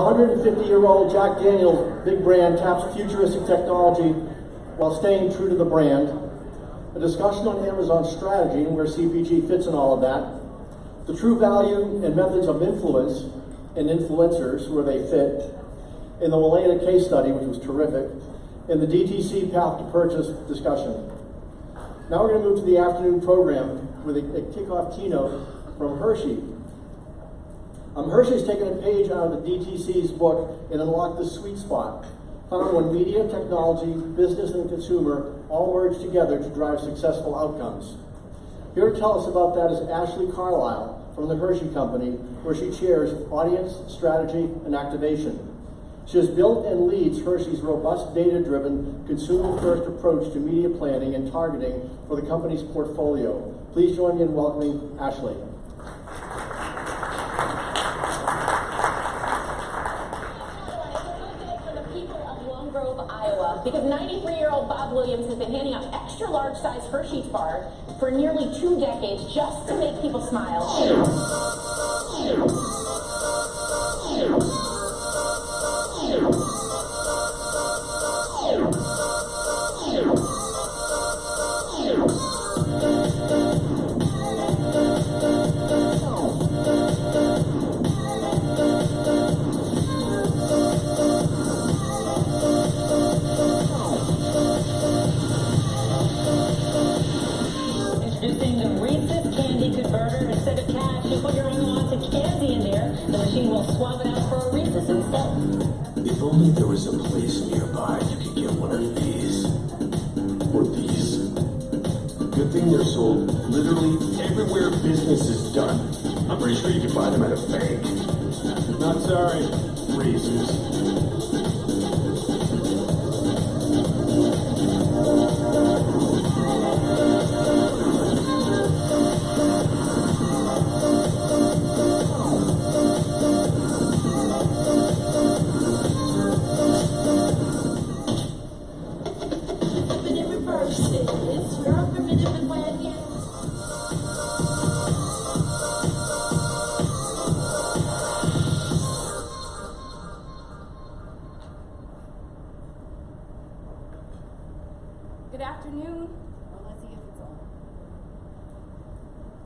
150-year-old Jack Daniel's big brand taps futuristic technology while staying true to the brand. A discussion on Amazon's strategy and where CPG fits in all of that. The true value and methods of influence and influencers, where they fit. In the Milena case study, which was terrific. In the DTC path to purchase discussion. Now we're going to move to the afternoon program with a kickoff keynote from Hershey. Hershey's taken a page out of the DTC's book and unlocked the sweet spot, found when media, technology, business, and consumer all merge together to drive successful outcomes. Here to tell us about that is Ashley Carlisle from the Hershey Company, where she chairs audience, strategy, and activation. She has built and leads Hershey's robust, data-driven, consumer-first approach to media planning and targeting for the company's portfolio. Please join me in welcoming Ashley. Because 93-year-old Bob Williams has been handing out extra large size Hershey's bar for nearly 2 decades just to make people smile. Introducing the Reese's Candy Converter. Instead of cash, you put your unwanted candy in there. The machine will swap it out for a Reese's instead. If only there was a place nearby you could get one of these. Or these. Good thing they're sold literally everywhere business is done. I'm pretty sure you can buy them at a bank. Not sorry, Reese's. Good afternoon. Well, let's see if it's on.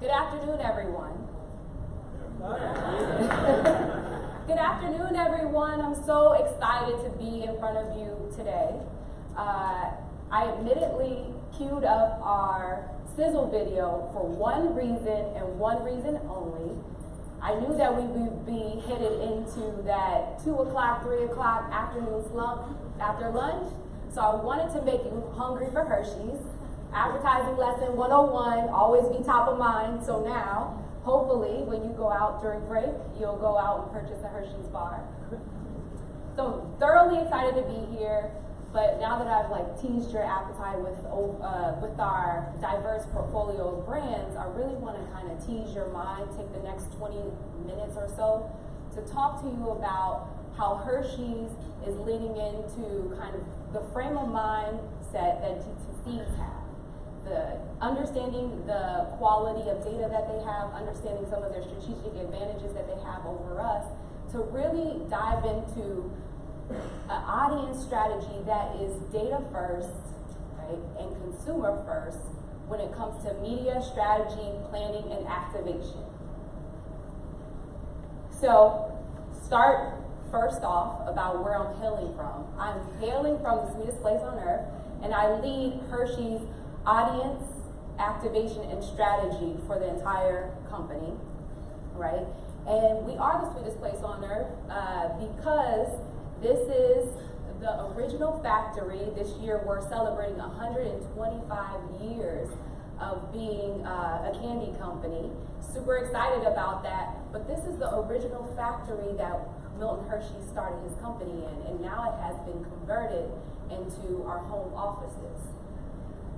Good afternoon, everyone. Good afternoon, everyone. I'm so excited to be in front of you today. I admittedly queued up our sizzle video for one reason and one reason only. I knew that we would be headed into that 2 o'clock, 3 o'clock afternoon slump after lunch. So I wanted to make you hungry for Hershey's. Advertising lesson 101, always be top of mind. So now, hopefully, when you go out during break, you'll go out and purchase a Hershey's bar. So thoroughly excited to be here. But now that I've teased your appetite with our diverse portfolio of brands, I really want to kind of tease your mind, take the next 20 minutes or so to talk to you about how Hershey's is leaning into kind of the frame of mindset that DTCs have. The understanding the quality of data that they have, understanding some of their strategic advantages that they have over us, to really dive into an audience strategy that is data first, right, and consumer first when it comes to media strategy, planning, and activation. So, start first off about where I'm hailing from. I'm hailing from the sweetest place on earth, and I lead Hershey's audience activation and strategy for the entire company, right? And we are the sweetest place on earth because this is the original factory. This year we're celebrating 125 years of being a candy company. Super excited about that, but this is the original factory that Milton Hershey started his company in, and now it has been converted into our home offices.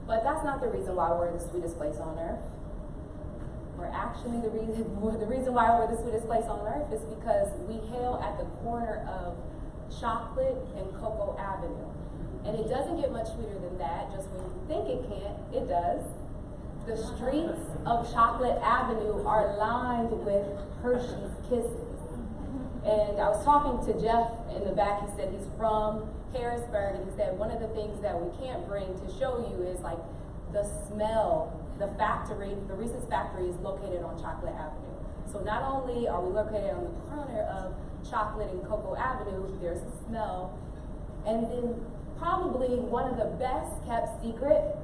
But that's not the reason why we're the sweetest place on earth. We're actually the reason why we're the sweetest place on earth is because we hail at the corner of Chocolate and Cocoa Avenue. And it doesn't get much sweeter than that, just when you think it can't, it does. The streets of Chocolate Avenue are lined with Hershey's Kisses. And I was talking to Jeff in the back. He said he's from Harrisburg, and he said one of the things that we can't bring to show you is like the smell. The factory, the Reese's factory, is located on Chocolate Avenue. So not only are we located on the corner of Chocolate and Cocoa Avenue, there's a smell. And then probably one of the best kept secret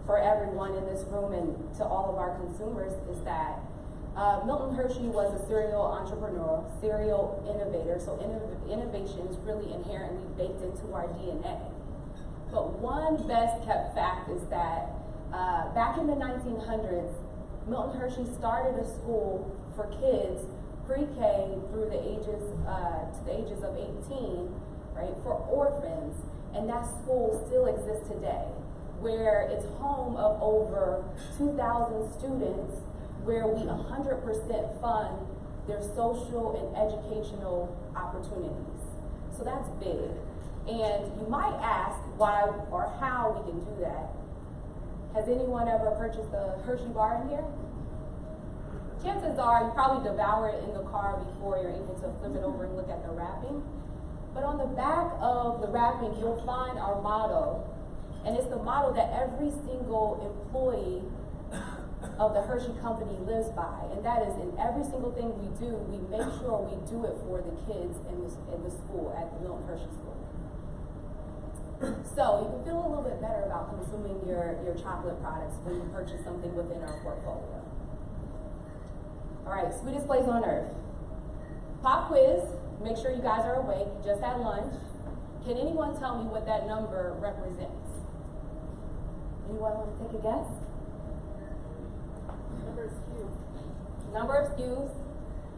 for everyone in this room and to all of our consumers is that Milton Hershey was a serial entrepreneur, serial innovator. So innovation is really inherently baked into our DNA. But one best kept fact is that back in the 1900s, Milton Hershey started a school for kids pre-K through the ages to the ages of 18, right, for orphans, and that school still exists today, where it's home of over 2,000 students, where we 100% fund their social and educational opportunities. So that's big. And you might ask why or how we can do that. Has anyone ever purchased a Hershey bar in here? Chances are you probably devour it in the car before you're able to flip it over and look at the wrapping. But on the back of the wrapping, you'll find our motto. And it's the motto that every single employee of the Hershey Company lives by. And that is, in every single thing we do, we make sure we do it for the kids in the school, at the Milton Hershey School. So you can feel a little bit better about consuming your chocolate products when you purchase something within our portfolio. All right, sweetest place on earth. Pop quiz. Make sure you guys are awake. You just had lunch. Can anyone tell me what that number represents? Anyone want to take a guess? Number of SKUs. Number of SKUs.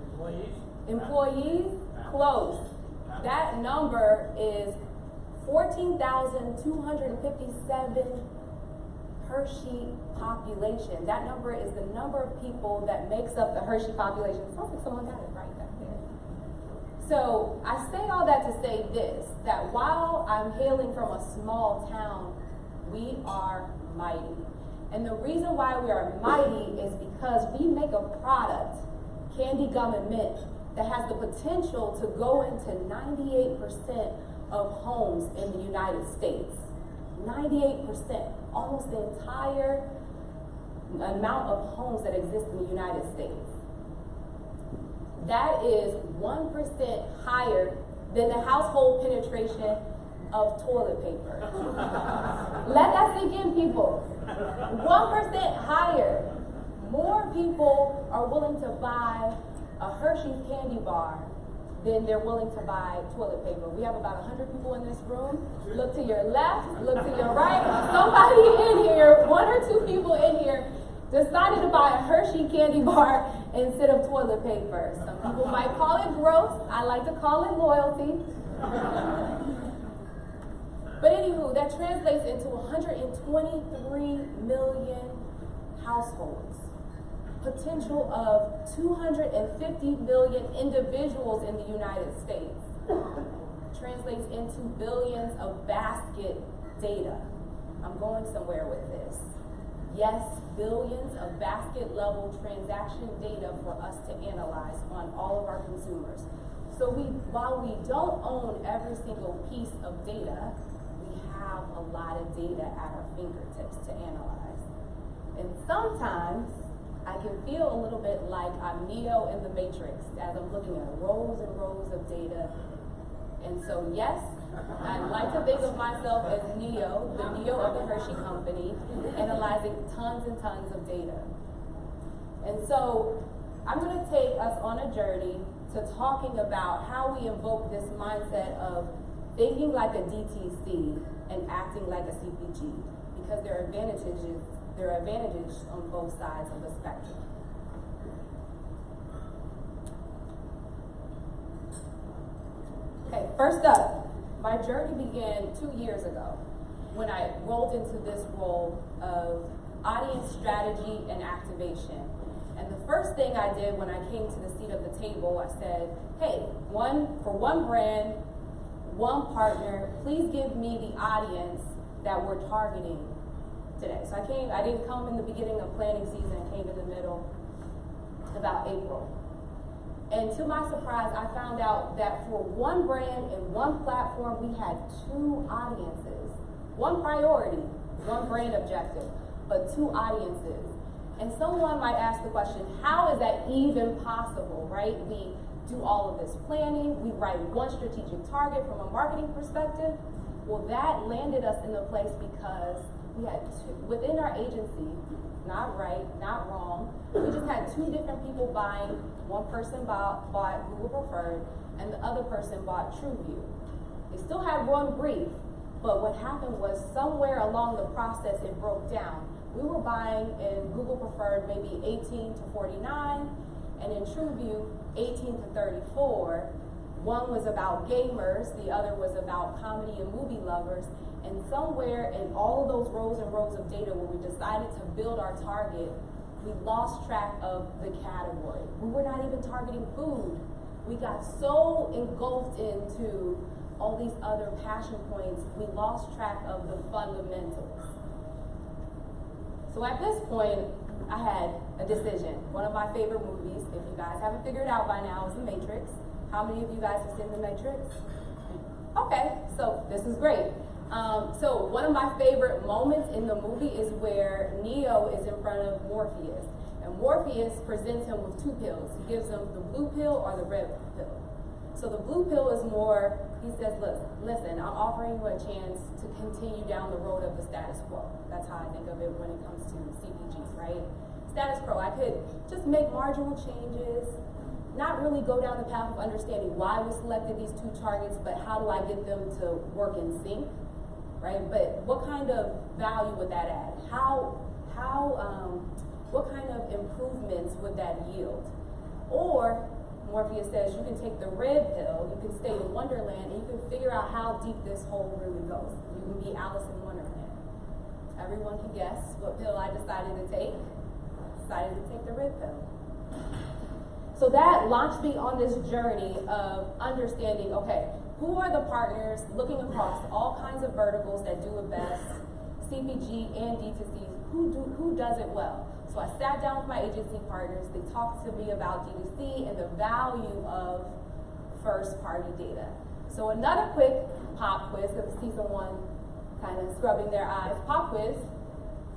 Employees. Employees. Close. That number is 14,257 Hershey population. That number is the number of people that makes up the Hershey population. It sounds like someone got it right back there. So I say all that to say this, that while I'm hailing from a small town, we are mighty. And the reason why we are mighty is because we make a product, candy gum and mint, that has the potential to go into 98% of homes in the United States. 98%, almost the entire amount of homes that exist in the United States. That is 1% higher than the household penetration of toilet paper. Let that sink in, people. 1% higher. More people are willing to buy a Hershey's candy bar than they're willing to buy toilet paper. We have about 100 people in this room. Look to your left, look to your right. Somebody in here, one or two people in here, decided to buy a Hershey candy bar instead of toilet paper. Some people might call it gross. I like to call it loyalty. But anywho, that translates into 123 million households. Potential of 250 million individuals in the United States. Translates into billions of basket data. I'm going somewhere with this. Yes, billions of basket level transaction data for us to analyze on all of our consumers. So while we don't own every single piece of data, we have a lot of data at our fingertips to analyze. And sometimes I can feel a little bit like I'm Neo in the Matrix as I'm looking at rows and rows of data. And so yes, I like to think of myself as Neo, the Neo of the Hershey Company, analyzing tons and tons of data. And so I'm going to take us on a journey to talking about how we invoke this mindset of thinking like a DTC and acting like a CPG, because there are advantages on both sides of the spectrum. Okay, first up, my journey began 2 years ago when I rolled into this role of audience strategy and activation. And the first thing I did when I came to the seat of the table, I said, hey, for one brand, one partner, please give me the audience that we're targeting today. So I didn't come in the beginning of planning season, I came in the middle, about April. And to my surprise, I found out that for one brand and one platform, we had two audiences. One priority, one brand objective, but two audiences. And someone might ask the question, how is that even possible, right? We do all of this planning, we write one strategic target from a marketing perspective. Well, that landed us in the place because we had two, within our agency, not right, not wrong, we just had two different people buying. One person bought Google Preferred, and the other person bought TrueView. They still had one brief, but what happened was somewhere along the process it broke down. We were buying in Google Preferred maybe 18 to 49, and in TrueView 18 to 34. One was about gamers, the other was about comedy and movie lovers, and somewhere in all of those rows and rows of data where we decided to build our target, we lost track of the category. We were not even targeting food. We got so engulfed into all these other passion points, we lost track of the fundamentals. So at this point, I had a decision. One of my favorite movies, if you guys haven't figured it out by now, is The Matrix. How many of you guys have seen The Matrix? Okay, so this is great. So one of my favorite moments in the movie is where Neo is in front of Morpheus. And Morpheus presents him with two pills. He gives him the blue pill or the red pill. So the blue pill is more, he says, listen, I'm offering you a chance to continue down the road of the status quo. That's how I think of it when it comes to CPGs, right? Status quo, I could just make marginal changes, not really go down the path of understanding why we selected these two targets, but how do I get them to work in sync, right? But what kind of value would that add? What kind of improvements would that yield? Or Morpheus says you can take the red pill, you can stay in Wonderland, and you can figure out how deep this hole really goes. You can be Alice in Wonderland. Everyone can guess what pill I decided to take. Decided to take the red pill. So that launched me on this journey of understanding, okay, who are the partners looking across all kinds of verticals that do it best, CPG and D2C, who does it well? So I sat down with my agency partners, they talked to me about D2C and the value of first-party data. So another quick pop quiz, because I see someone kind of scrubbing their eyes. Pop quiz,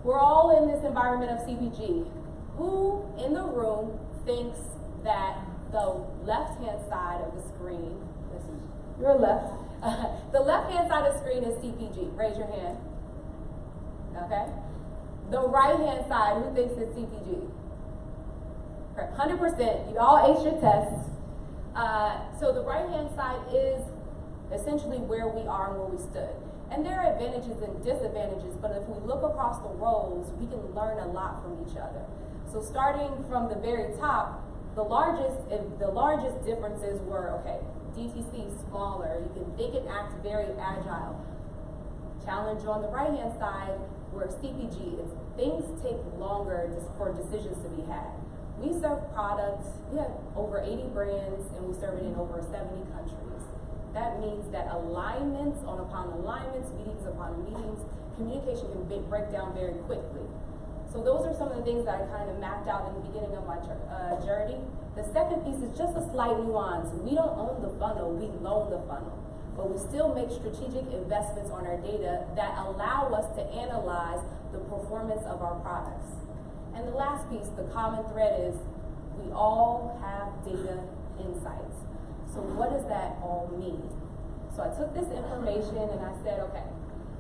we're all in this environment of CPG. Who in the room thinks that the left-hand side of the screen, this is your left, the left-hand side of the screen is CPG? Raise your hand. Okay. The right-hand side, who thinks it's CPG? Correct, 100%. You all aced your tests. So the right-hand side is essentially where we are and where we stood. And there are advantages and disadvantages, but if we look across the roles, we can learn a lot from each other. So starting from the very top, the largest differences were, okay, DTC smaller, you can think and act very agile. Challenge on the right-hand side, where CPG is things take longer for decisions to be had. We serve products, we have over 80 brands, and we serve it in over 70 countries. That means that alignments upon alignments, meetings upon meetings, communication can break down very quickly. So those are some of the things that I kind of mapped out in the beginning of my journey. The second piece is just a slight nuance. We don't own the funnel, we loan the funnel. But we still make strategic investments on our data that allow us to analyze the performance of our products. And the last piece, the common thread is we all have data insights. So what does that all mean? So I took this information and I said, okay,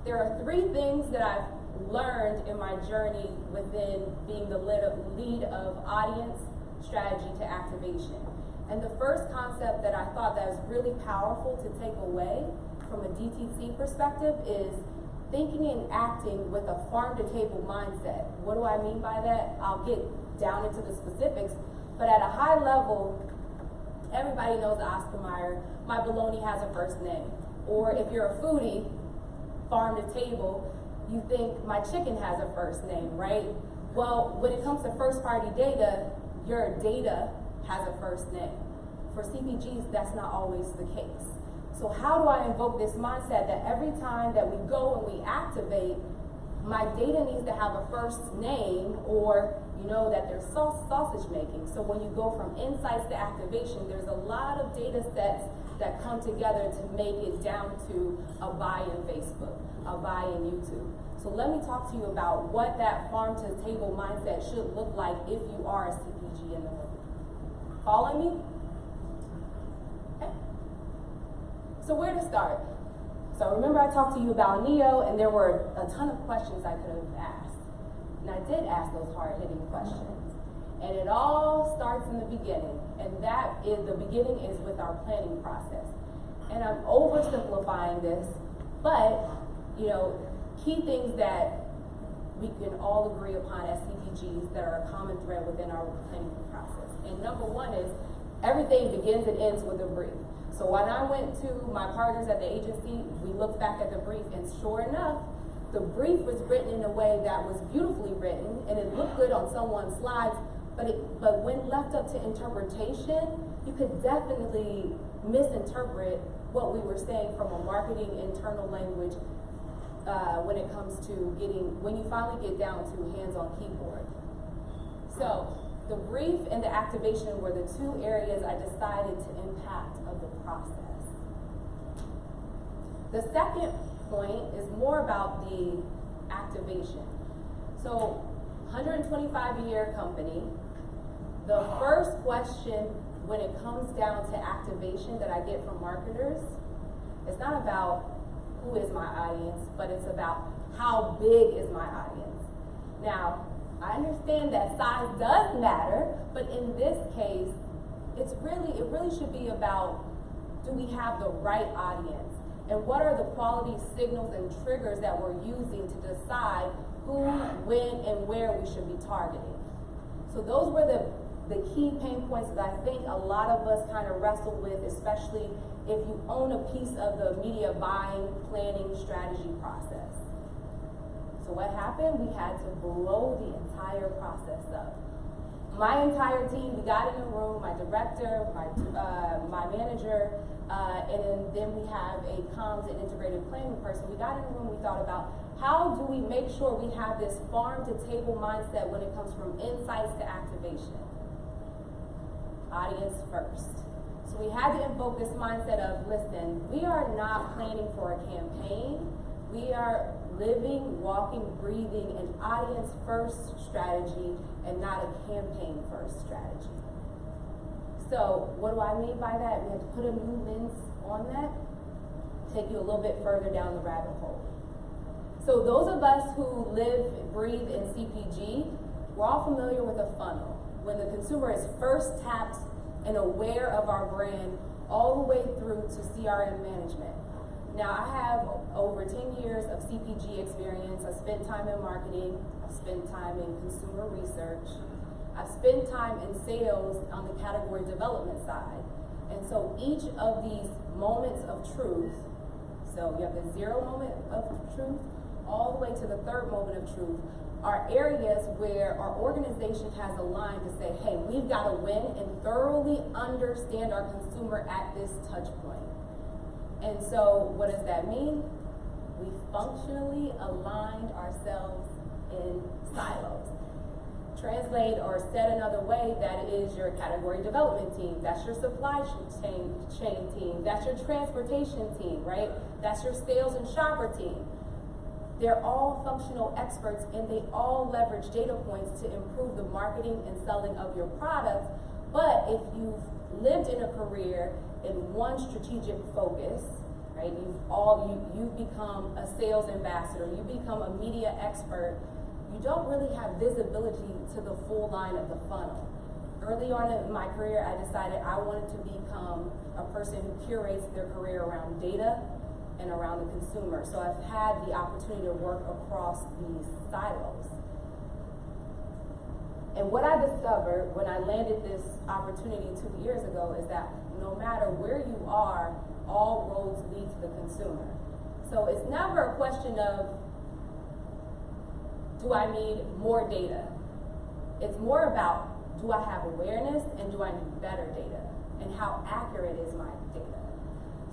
there are three things that I've learned in my journey within being the lead of audience strategy to activation. And the first concept that I thought that was really powerful to take away from a DTC perspective is thinking and acting with a farm-to-table mindset. What do I mean by that? I'll get down into the specifics, but at a high level, everybody knows Oscar Mayer, my bologna has a first name. Or if you're a foodie, farm-to-table, you think my chicken has a first name, right? Well, when it comes to first-party data, your data has a first name. For CPGs, that's not always the case. So how do I invoke this mindset that every time that we go and we activate, my data needs to have a first name, or you know that there's sausage making. So when you go from insights to activation, there's a lot of data sets that come together to make it down to a buy in Facebook, a buy in YouTube. So let me talk to you about what that farm to table mindset should look like if you are a CPG in the room. Following me? Okay. So where to start? So remember I talked to you about NEO, and there were a ton of questions I could have asked. And I did ask those hard-hitting questions. And it all starts in the beginning. And that is, the beginning is with our planning process. And I'm oversimplifying this, but, you know, key things that we can all agree upon as CPGs that are a common thread within our planning process. And number one is, everything begins and ends with a brief. So when I went to my partners at the agency, we looked back at the brief, and sure enough, the brief was written in a way that was beautifully written, and it looked good on someone's slides, but when left up to interpretation, you could definitely misinterpret what we were saying from a marketing internal language when it comes to when you finally get down to hands-on keyboard. So the brief and the activation were the two areas I decided to impact of the process. The second point is more about the activation. So 125-year company, the first question when it comes down to activation that I get from marketers, it's not about who is my audience, but it's about how big is my audience. Now, I understand that size does matter, but in this case, it really should be about, do we have the right audience? And what are the quality signals and triggers that we're using to decide who, when, and where we should be targeting? So those were the key pain points that I think a lot of us kind of wrestle with, especially if you own a piece of the media buying, planning, strategy process. So what happened? We had to blow the entire process up. My entire team, we got in a room, my director, my manager, and then we have a comms and integrated planning person. We got in a room, we thought about how do we make sure we have this farm to table mindset when it comes from insights to activation. Audience first. So we had to invoke this mindset of, listen, we are not planning for a campaign. We are living, walking, breathing an audience first strategy and not a campaign first strategy. So what do I mean by that? We have to put a new lens on that, take you a little bit further down the rabbit hole. So those of us who live, breathe in CPG, we're all familiar with a funnel. When the consumer is first tapped and aware of our brand, all the way through to CRM management. Now, I have over 10 years of CPG experience. I spent time in marketing. I've spent time in consumer research. I've spent time in sales on the category development side. And so each of these moments of truth, so you have the 0 moment of truth, all the way to the 3rd moment of truth, are areas where our organization has aligned to say, hey, we've got to win and thoroughly understand our consumer at this touch point. And so what does that mean? We functionally aligned ourselves in silos. Translate or said another way, that is your category development team, that's your supply chain team, that's your transportation team, right? That's your sales and shopper team. They're all functional experts, and they all leverage data points to improve the marketing and selling of your product. But if you've lived in a career in one strategic focus, right? You've become a sales ambassador, you become a media expert, you don't really have visibility to the full line of the funnel. Early on in my career, I decided I wanted to become a person who curates their career around data and around the consumer. So I've had the opportunity to work across these silos. And what I discovered when I landed this opportunity 2 years ago is that no matter where you are, all roads lead to the consumer. So it's never a question of, do I need more data? It's more about, do I have awareness and do I need better data? And how accurate is my data?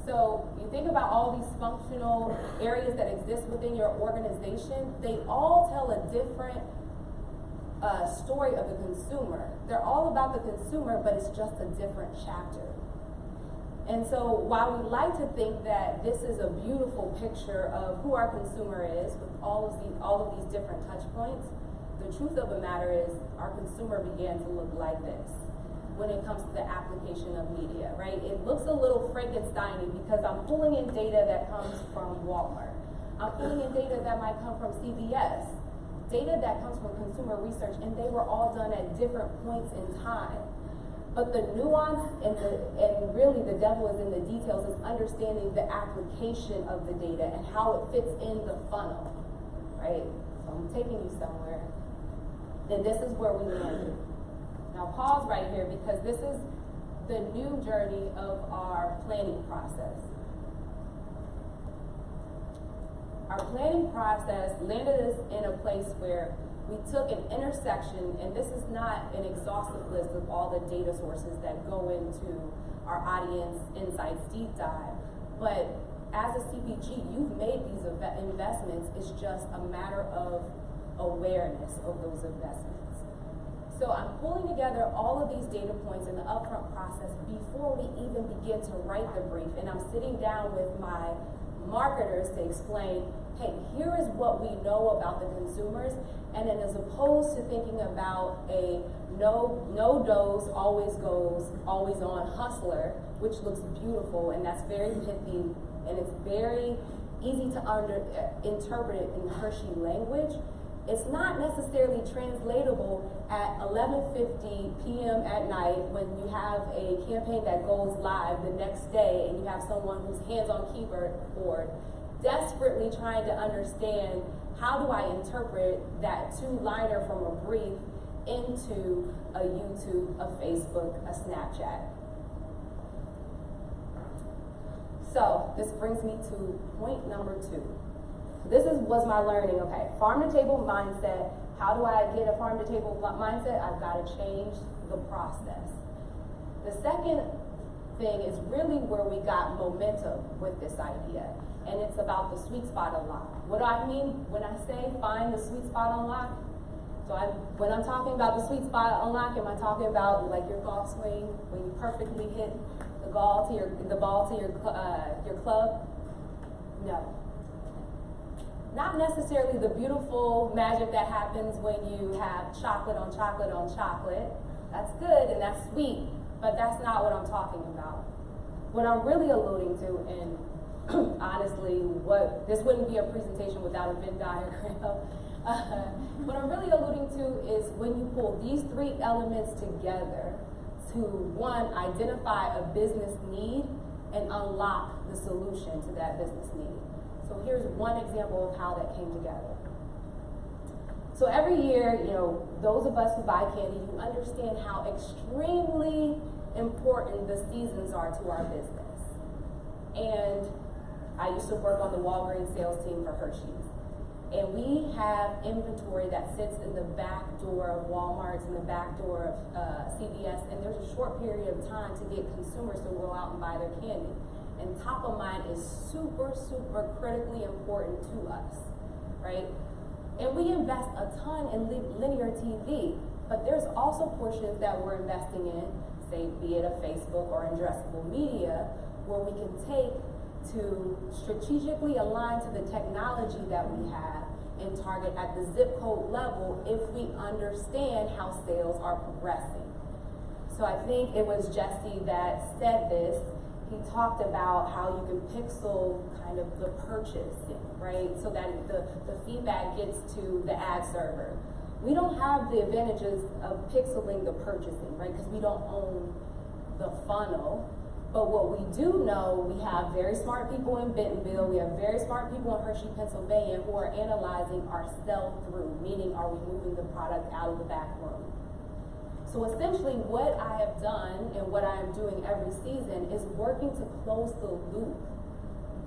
So you think about all these functional areas that exist within your organization, they all tell a different story of the consumer. They're all about the consumer, but it's just a different chapter. And so while we like to think that this is a beautiful picture of who our consumer is with all of these different touch points, the truth of the matter is our consumer began to look like this when it comes to the application of media, right? It looks a little Frankenstein-y because I'm pulling in data that comes from Walmart. I'm pulling in data that might come from CVS, data that comes from consumer research, and they were all done at different points in time. But the nuance and really the devil is in the details is understanding the application of the data and how it fits in the funnel, right? So I'm taking you somewhere, and this is where we landed. Now pause right here because this is the new journey of our planning process. Our planning process landed us in a place where we took an intersection, and this is not an exhaustive list of all the data sources that go into our audience insights deep dive, but as a CPG, you've made these investments. It's just a matter of awareness of those investments. So I'm pulling together all of these data points in the upfront process before we even begin to write the brief, and I'm sitting down with my marketers to explain, hey, here is what we know about the consumers, and then as opposed to thinking about a no dose, always goes, always on hustler, which looks beautiful, and that's very pithy, and it's very easy to interpret it in Hershey language. It's not necessarily translatable at 11:50 p.m. at night when you have a campaign that goes live the next day and you have someone who's hands on keyboard desperately trying to understand how do I interpret that two-liner from a brief into a YouTube, a Facebook, a Snapchat. So this brings me to point number 2. This was my learning, okay, farm-to-table mindset. How do I get a farm-to-table mindset? I've got to change the process. The second thing is really where we got momentum with this idea, and it's about the sweet spot unlock. What do I mean when I say find the sweet spot unlock? So when I'm talking about the sweet spot unlock, am I talking about like your golf swing when you perfectly hit the ball to your club? No. Not necessarily the beautiful magic that happens when you have chocolate on chocolate on chocolate. That's good and that's sweet, but that's not what I'm talking about. What I'm really alluding to, and honestly, this wouldn't be a presentation without a Venn diagram. What I'm really alluding to is when you pull these 3 elements together to, 1, identify a business need and unlock the solution to that business need. So here's one example of how that came together. So every year, those of us who buy candy, you understand how extremely important the seasons are to our business. And I used to work on the Walgreens sales team for Hershey's. And we have inventory that sits in the back door of Walmart's and the back door of CVS, and there's a short period of time to get consumers to go out and buy their candy. And top of mind is super, super critically important to us, right? And we invest a ton in linear TV, but there's also portions that we're investing in, say, be it a Facebook or addressable media, where we can take to strategically align to the technology that we have and target at the zip code level if we understand how sales are progressing. So I think it was Jesse that said this. He talked about how you can pixel kind of the purchasing, right? So that the feedback gets to the ad server. We don't have the advantages of pixeling the purchasing, right? Because we don't own the funnel. But what we do know, we have very smart people in Bentonville, we have very smart people in Hershey, Pennsylvania, who are analyzing our sell-through, meaning are we moving the product out of the back room? So essentially what I have done and what I am doing every season is working to close the loop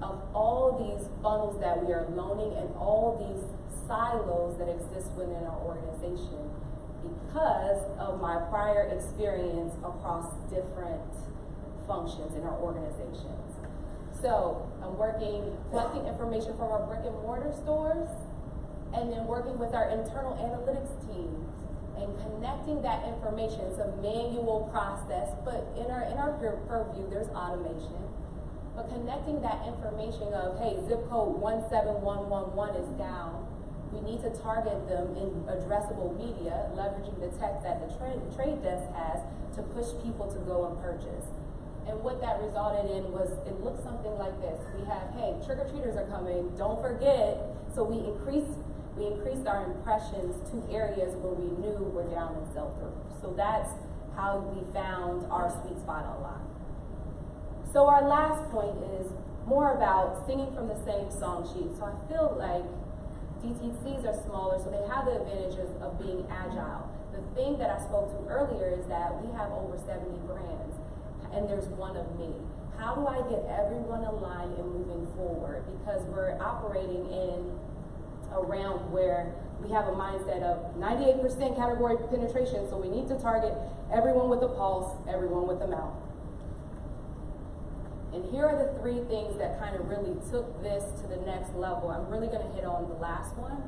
of all these funnels that we are loaning and all these silos that exist within our organization because of my prior experience across different functions in our organizations. So I'm collecting information from our brick and mortar stores, and then working with our internal analytics team and connecting that information. It's a manual process, but in our purview, there's automation. But connecting that information of, hey, zip code 17111 is down. We need to target them in addressable media, leveraging the tech that the trade desk has to push people to go and purchase. And what that resulted in was, it looked something like this. We have, hey, trick-or-treaters are coming, don't forget. So we increased our impressions to areas where we knew were down in sell-through. So that's how we found our sweet spot online. So our last point is more about singing from the same song sheet. So I feel like DTCs are smaller, so they have the advantages of being agile. The thing that I spoke to earlier is that we have over 70 brands, and there's one of me. How do I get everyone aligned and moving forward? Because we're operating in a realm where we have a mindset of 98% category penetration, so we need to target everyone with a pulse, everyone with a mouth. And here are the three things that kind of really took this to the next level. I'm really going to hit on the last one.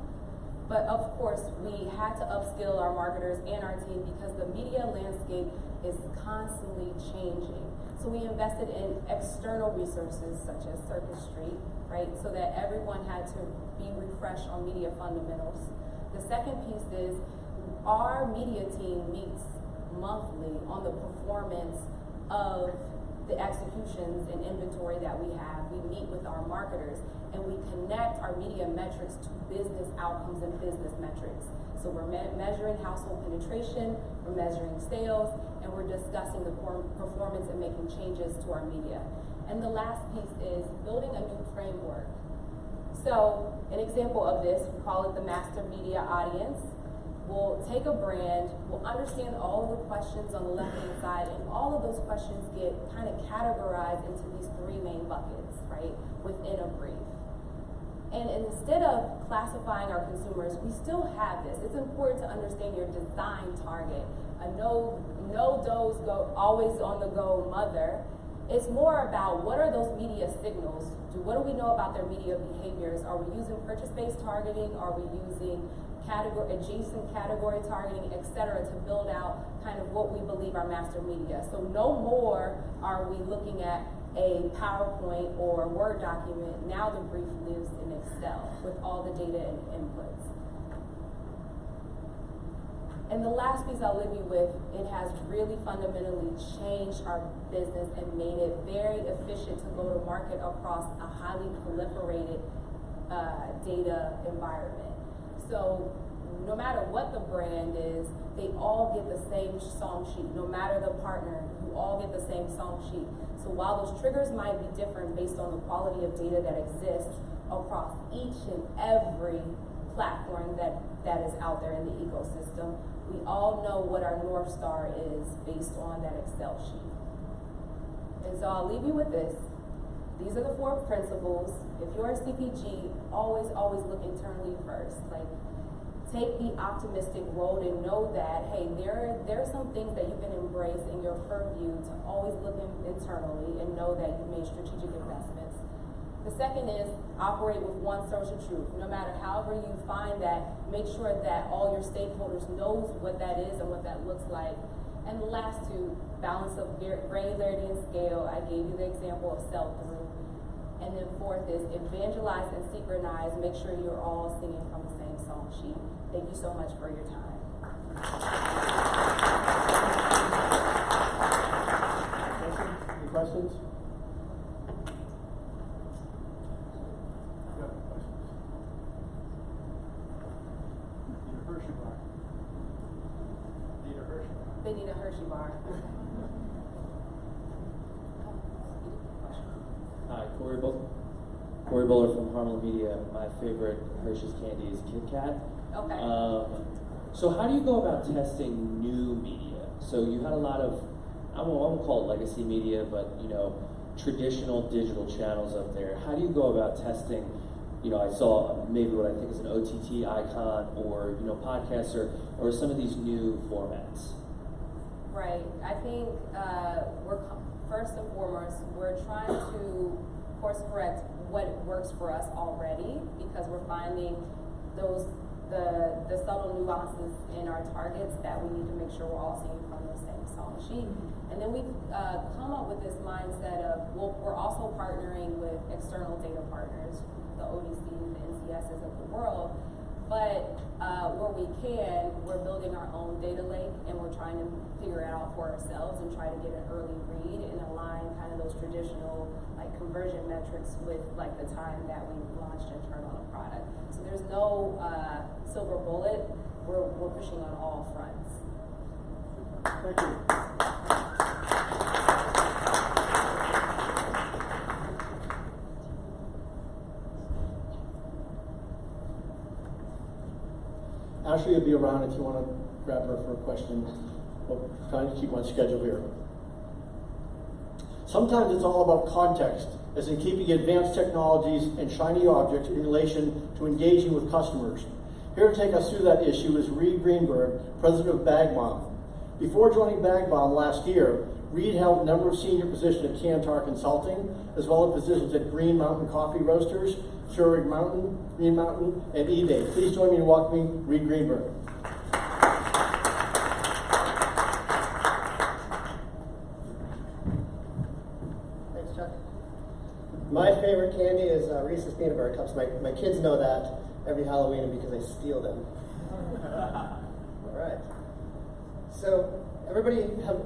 But of course, we had to upskill our marketers and our team because the media landscape is constantly changing. So we invested in external resources such as Circus Street, right? So that everyone had to be refreshed on media fundamentals. The second piece is our media team meets monthly on the performance of the executions and inventory that we have. We meet with our marketers and we connect our media metrics to business outcomes and business metrics. So we're measuring household penetration, we're measuring sales, and we're discussing the performance and making changes to our media. And the last piece is building a new framework. So an example of this, we call it the master media audience. We'll take a brand, we'll understand all of the questions on the left-hand side, and all of those questions get kind of categorized into these three main buckets, right, within a brief. And instead of classifying our consumers, we still have this. It's important to understand your design target. A no-dose go, always on the go mother. It's more about what are those media signals? What do we know about their media behaviors? Are we using purchase-based targeting? Are we using adjacent category targeting, et cetera, to build out kind of what we believe are master media. So no more are we looking at a PowerPoint or a Word document. Now the brief lives in Excel with all the data and inputs. And the last piece I'll leave you with, it has really fundamentally changed our business and made it very efficient to go to market across a highly proliferated data environment. So no matter what the brand is, they all get the same song sheet. No matter the partner, you all get the same song sheet. So while those triggers might be different based on the quality of data that exists across each and every platform that is out there in the ecosystem, we all know what our North Star is based on that Excel sheet. And so I'll leave you with this. These are the 4 principles. If you're a CPG, always look internally first. Like, take the optimistic road and know that, hey, there are some things that you can embrace in your purview to always look internally and know that you've made strategic investments. The second is operate with one social truth. No matter however you find that, make sure that all your stakeholders knows what that is and what that looks like. And the last 2, balance of granularity and scale. I gave you the example of sell-through. And then 4th is evangelize and synchronize. Make sure you're all singing from the same song sheet. Thank you so much for your time. Any questions? They need a Hershey bar. Hi, Corey Buller from Harlem Media. My favorite Hershey's candy is Kit Kat. Okay. So how do you go about testing new media? So you had a lot of, I won't call it legacy media, but traditional digital channels up there. How do you go about testing? I saw maybe what I think is an OTT icon, or podcasts, or some of these new formats. Right. I think we're first and foremost, we're trying to course correct what works for us already, because we're finding those the subtle nuances in our targets that we need to make sure we're all seeing from the same song sheet. And then we've come up with this mindset of, well, we're also partnering with external data partners, the ODCs, the NCSs of the world, but where we can, we're building our own data lake, and we're trying to figure it out for ourselves and try to get an early read and align kind of those traditional like conversion metrics with like the time that we launched and turned on a product. So there's no silver bullet. We're pushing on all fronts. Thank you. Ashley will be around if you want to grab her for a question. We're trying to keep on schedule here. Sometimes it's all about context, as in keeping advanced technologies and shiny objects in relation to engaging with customers. Here to take us through that issue is Reed Greenberg, president of Bagmom. Before joining Bagmom last year, Reed held a number of senior positions at Kantar Consulting, as well as positions at Green Mountain Coffee Roasters, Keurig Mountain, Green Mountain, and eBay. Please join me in welcoming Reed Greenberg. Thanks, Chuck. My favorite candy is Reese's Peanut Butter Cups. My kids know that every Halloween because I steal them. All right. So, everybody, have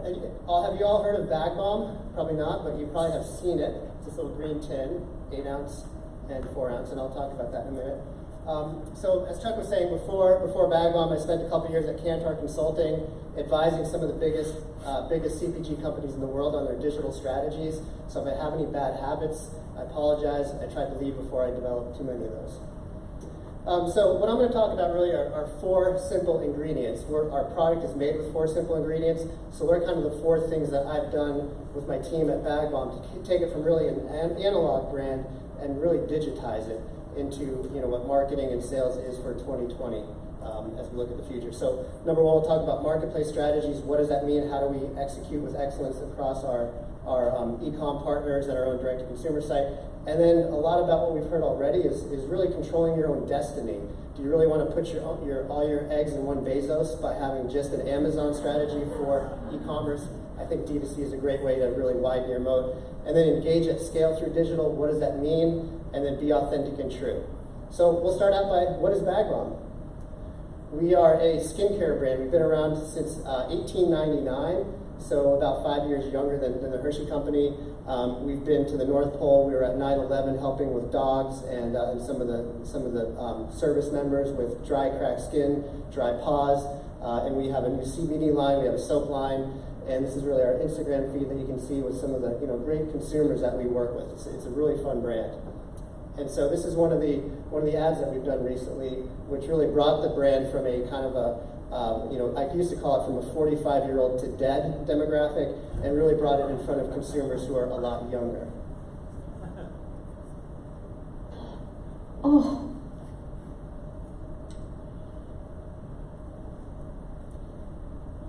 you all heard of Bagmom? Probably not, but you probably have seen it. It's this little green tin, 8 ounce and 4 ounce, and I'll talk about that in a minute. So, as Chuck was saying, before Bagmom, I spent a couple years at Kantar Consulting, advising some of the biggest CPG companies in the world on their digital strategies. So, if I have any bad habits, I apologize. I tried to leave before I developed too many of those. So what I'm going to talk about really are 4 simple ingredients. Our product is made with 4 simple ingredients, so they're kind of the 4 things that I've done with my team at Bagmom to take it from really an analog brand and really digitize it into what marketing and sales is for 2020 as we look at the future. So number 1, we'll talk about marketplace strategies. What does that mean? How do we execute with excellence across our e-com partners and our own direct-to-consumer site? And then a lot about what we've heard already is really controlling your own destiny. Do you really want to put all your eggs in one Bezos by having just an Amazon strategy for e-commerce? I think D2C is a great way to really widen your moat. And then engage at scale through digital. What does that mean? And then be authentic and true. So we'll start out by, what is Bagmom? We are a skincare brand. We've been around since 1899. So about 5 years younger than the Hershey Company. We've been to the North Pole. We were at 9/11 helping with dogs and some of the service members with dry cracked skin, dry paws, and we have a new CBD line. We have a soap line, and this is really our Instagram feed that you can see with some of the great consumers that we work with. It's a really fun brand. And so this is one of the ads that we've done recently, which really brought the brand from a kind of a I used to call it from a 45-year-old to dead demographic, and really brought it in front of consumers who are a lot younger. Oh.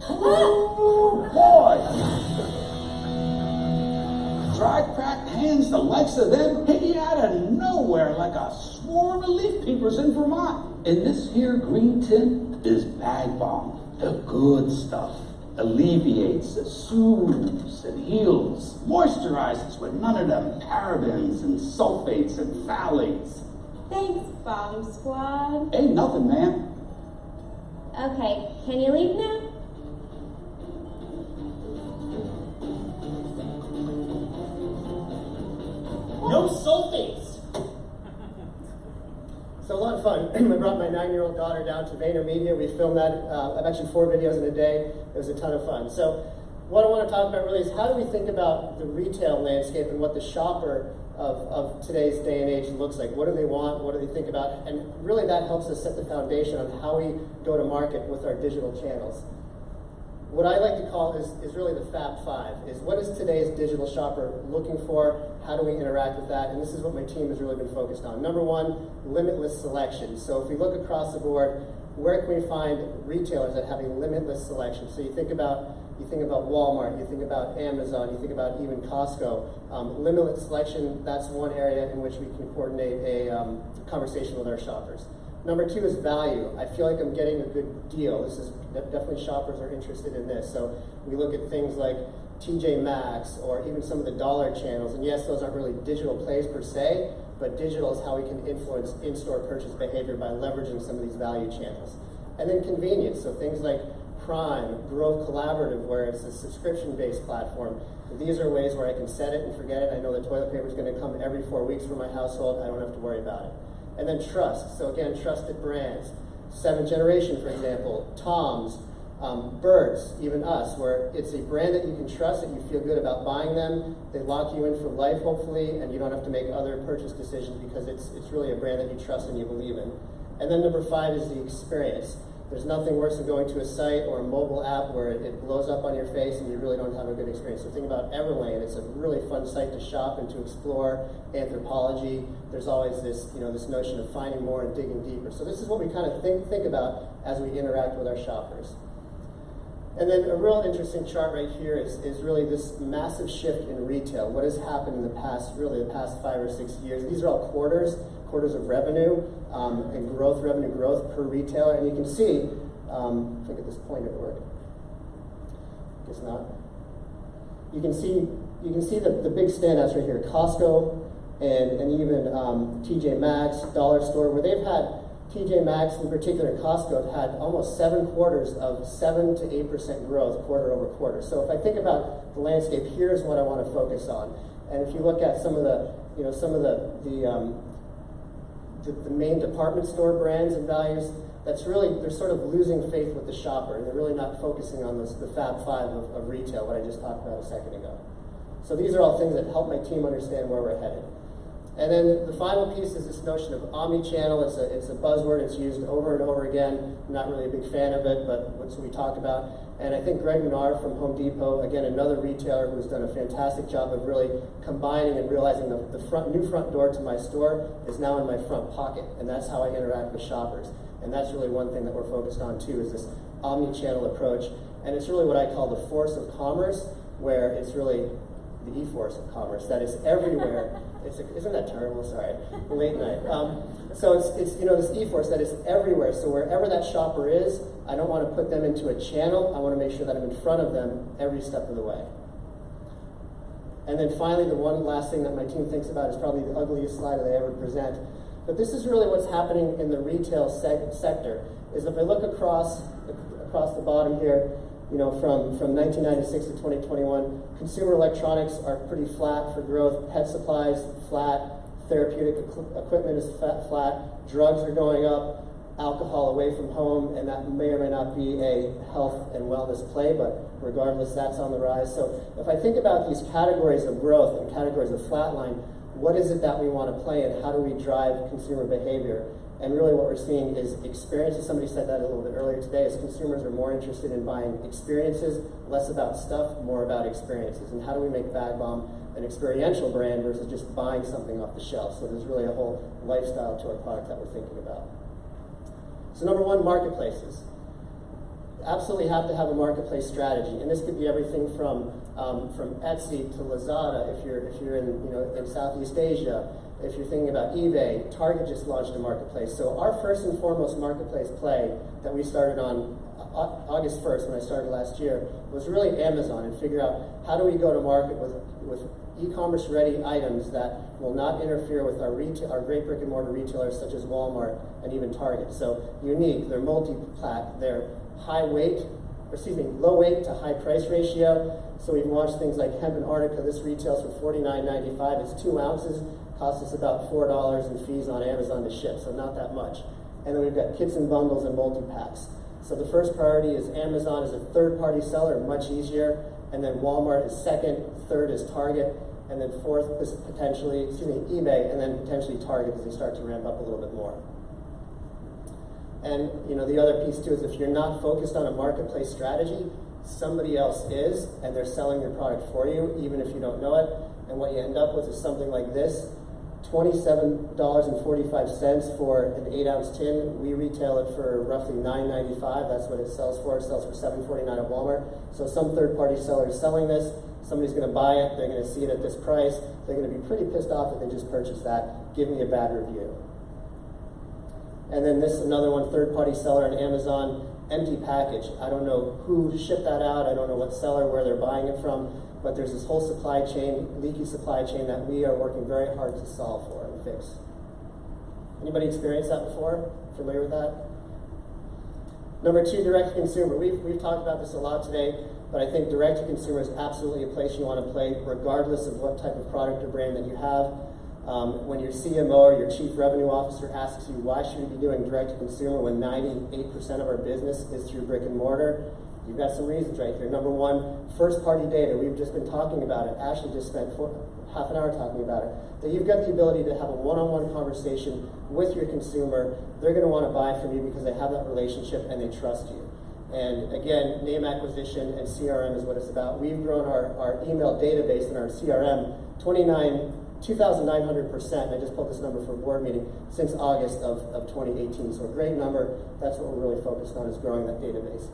Oh, boy! Dry, cracked hands, the likes of them, hanging out of nowhere like a swarm of leaf peepers in Vermont. And this here green tin is Bagmom, the good stuff. Alleviates, soothes, and heals. Moisturizes with none of them parabens and sulfates and phthalates. Thanks, Bomb Squad. Ain't nothing, man. Okay, can you leave now? No sulfates! So a lot of fun. I brought my 9-year-old daughter down to VaynerMedia. We filmed that. I've actually 4 videos in a day. It was a ton of fun. So what I want to talk about really is how do we think about the retail landscape and what the shopper of today's day and age looks like. What do they want? What do they think about? And really that helps us set the foundation on how we go to market with our digital channels. What I like to call is really the Fab 5, is what is today's digital shopper looking for? How do we interact with that? And this is what my team has really been focused on. Number 1, limitless selection. So if we look across the board, where can we find retailers that have a limitless selection? So you think about You think about Walmart, you think about Amazon, you think about even Costco. Limitless selection, that's one area in which we can coordinate a conversation with our shoppers. Number two is value. I feel like I'm getting a good deal. This is definitely shoppers are interested in this. So we look at things like TJ Maxx or even some of the dollar channels. And yes, those aren't really digital plays per se, but digital is how we can influence in-store purchase behavior by leveraging some of these value channels. And then convenience, so things like Prime, Growth Collaborative, where it's a subscription-based platform. These are ways where I can set it and forget it. I know the toilet paper is going to come every 4 weeks for my household. I don't have to worry about it. And then trust. So again, trusted brands. 7th Generation, for example, Tom's, Birds, even us, where it's a brand that you can trust, that you feel good about buying them. They lock you in for life, hopefully, and you don't have to make other purchase decisions because it's really a brand that you trust and you believe in. And then number 5 is the experience. There's nothing worse than going to a site or a mobile app where it blows up on your face and you really don't have a good experience. So think about Everlane. It's a really fun site to shop and to explore anthropology. There's always this, this notion of finding more and digging deeper. So this is what we kind of think about as we interact with our shoppers. And then a real interesting chart right here is really this massive shift in retail. What has happened in the past 5 or 6 years? These are all quarters of revenue and revenue growth per retailer. And you can see, if I get this pointer to work, guess not. You can see the big standouts right here, Costco and even TJ Maxx, Dollar Store, where they've had TJ Maxx in particular and Costco have had almost 7 quarters of 7 to 8% growth quarter over quarter. So if I think about the landscape, here's what I want to focus on. And if you look at some of the main department store brands and values, that's really, they're sort of losing faith with the shopper, and they're really not focusing on the Fab 5 of retail, what I just talked about a second ago. So these are all things that help my team understand where we're headed. And then the final piece is this notion of omni-channel. It's a buzzword. It's used over and over again. I'm not really a big fan of it, but what's we talk about. And I think Greg Menard from Home Depot, again, another retailer who's done a fantastic job of really combining and realizing the new front door to my store is now in my front pocket. And that's how I interact with shoppers. And that's really one thing that we're focused on too, is this omni-channel approach. And it's really what I call the force of commerce, where it's really the e-force of commerce that is everywhere. Isn't that terrible? Sorry, late night. So it's this e-force that is everywhere. So wherever that shopper is, I don't want to put them into a channel. I want to make sure that I'm in front of them every step of the way. And then finally, the one last thing that my team thinks about is probably the ugliest slide that I ever present. But this is really what's happening in the retail sector. Is if I look across the bottom here, from 1996 to 2021, consumer electronics are pretty flat for growth. Pet supplies, flat. Therapeutic equipment is flat. Drugs are going up. Alcohol away from home, and that may or may not be a health and wellness play, but regardless, that's on the rise. So if I think about these categories of growth and categories of flatline, what is it that we want to play and how do we drive consumer behavior? And really what we're seeing is experiences. Somebody said that a little bit earlier today, is consumers are more interested in buying experiences, less about stuff, more about experiences. And how do we make Bag Bomb an experiential brand versus just buying something off the shelf? So there's really a whole lifestyle to our product that we're thinking about. So number one, marketplaces. Absolutely have to have a marketplace strategy, and this could be everything from Etsy to Lazada. If you're in Southeast Asia, if you're thinking about eBay, Target just launched a marketplace. So our first and foremost marketplace play that we started on August 1st, when I started last year, was really Amazon, and figure out how do we go to market with e-commerce ready items that will not interfere with our great brick and mortar retailers such as Walmart and even Target. So unique, they're multi-plat, they're low weight to high price ratio. So we've launched things like hemp and arnica. This retails for $49.95. It's 2 ounces, costs us about $4 in fees on Amazon to ship, so not that much. And then we've got kits and bundles and multi-packs. So the first priority is Amazon as a third-party seller, much easier. And then Walmart is second, third is Target, and then fourth is eBay, and then potentially Target as they start to ramp up a little bit more. And the other piece too is if you're not focused on a marketplace strategy, somebody else is, and they're selling your product for you, even if you don't know it. And what you end up with is something like this. $27.45 for an 8-ounce tin. We retail it for roughly $9.95. That's what it sells for. It sells for $7.49 at Walmart. So some third-party seller is selling this. Somebody's going to buy it. They're going to see it at this price. They're going to be pretty pissed off that they just purchased that. Give me a bad review. And then this, another one, third-party seller on Amazon, empty package. I don't know who shipped that out. I don't know what seller, where they're buying it from. But there's this whole supply chain, leaky supply chain that we are working very hard to solve for and fix. Anybody experienced that before? Familiar with that? Number 2, direct-to-consumer. We've talked about this a lot today, but I think direct-to-consumer is absolutely a place you want to play, regardless of what type of product or brand that you have. When your CMO or your chief revenue officer asks you, why should we be doing direct-to-consumer when 98% of our business is through brick and mortar? You've got some reasons right here. Number 1, first-party data. We've just been talking about it. Ashley just spent half an hour talking about it. That you've got the ability to have a one-on-one conversation with your consumer. They're going to want to buy from you because they have that relationship and they trust you. And again, name acquisition and CRM is what it's about. We've grown our email database in our CRM 2,900%. I just pulled this number for a board meeting since August of 2018. So a great number. That's what we're really focused on, is growing that database.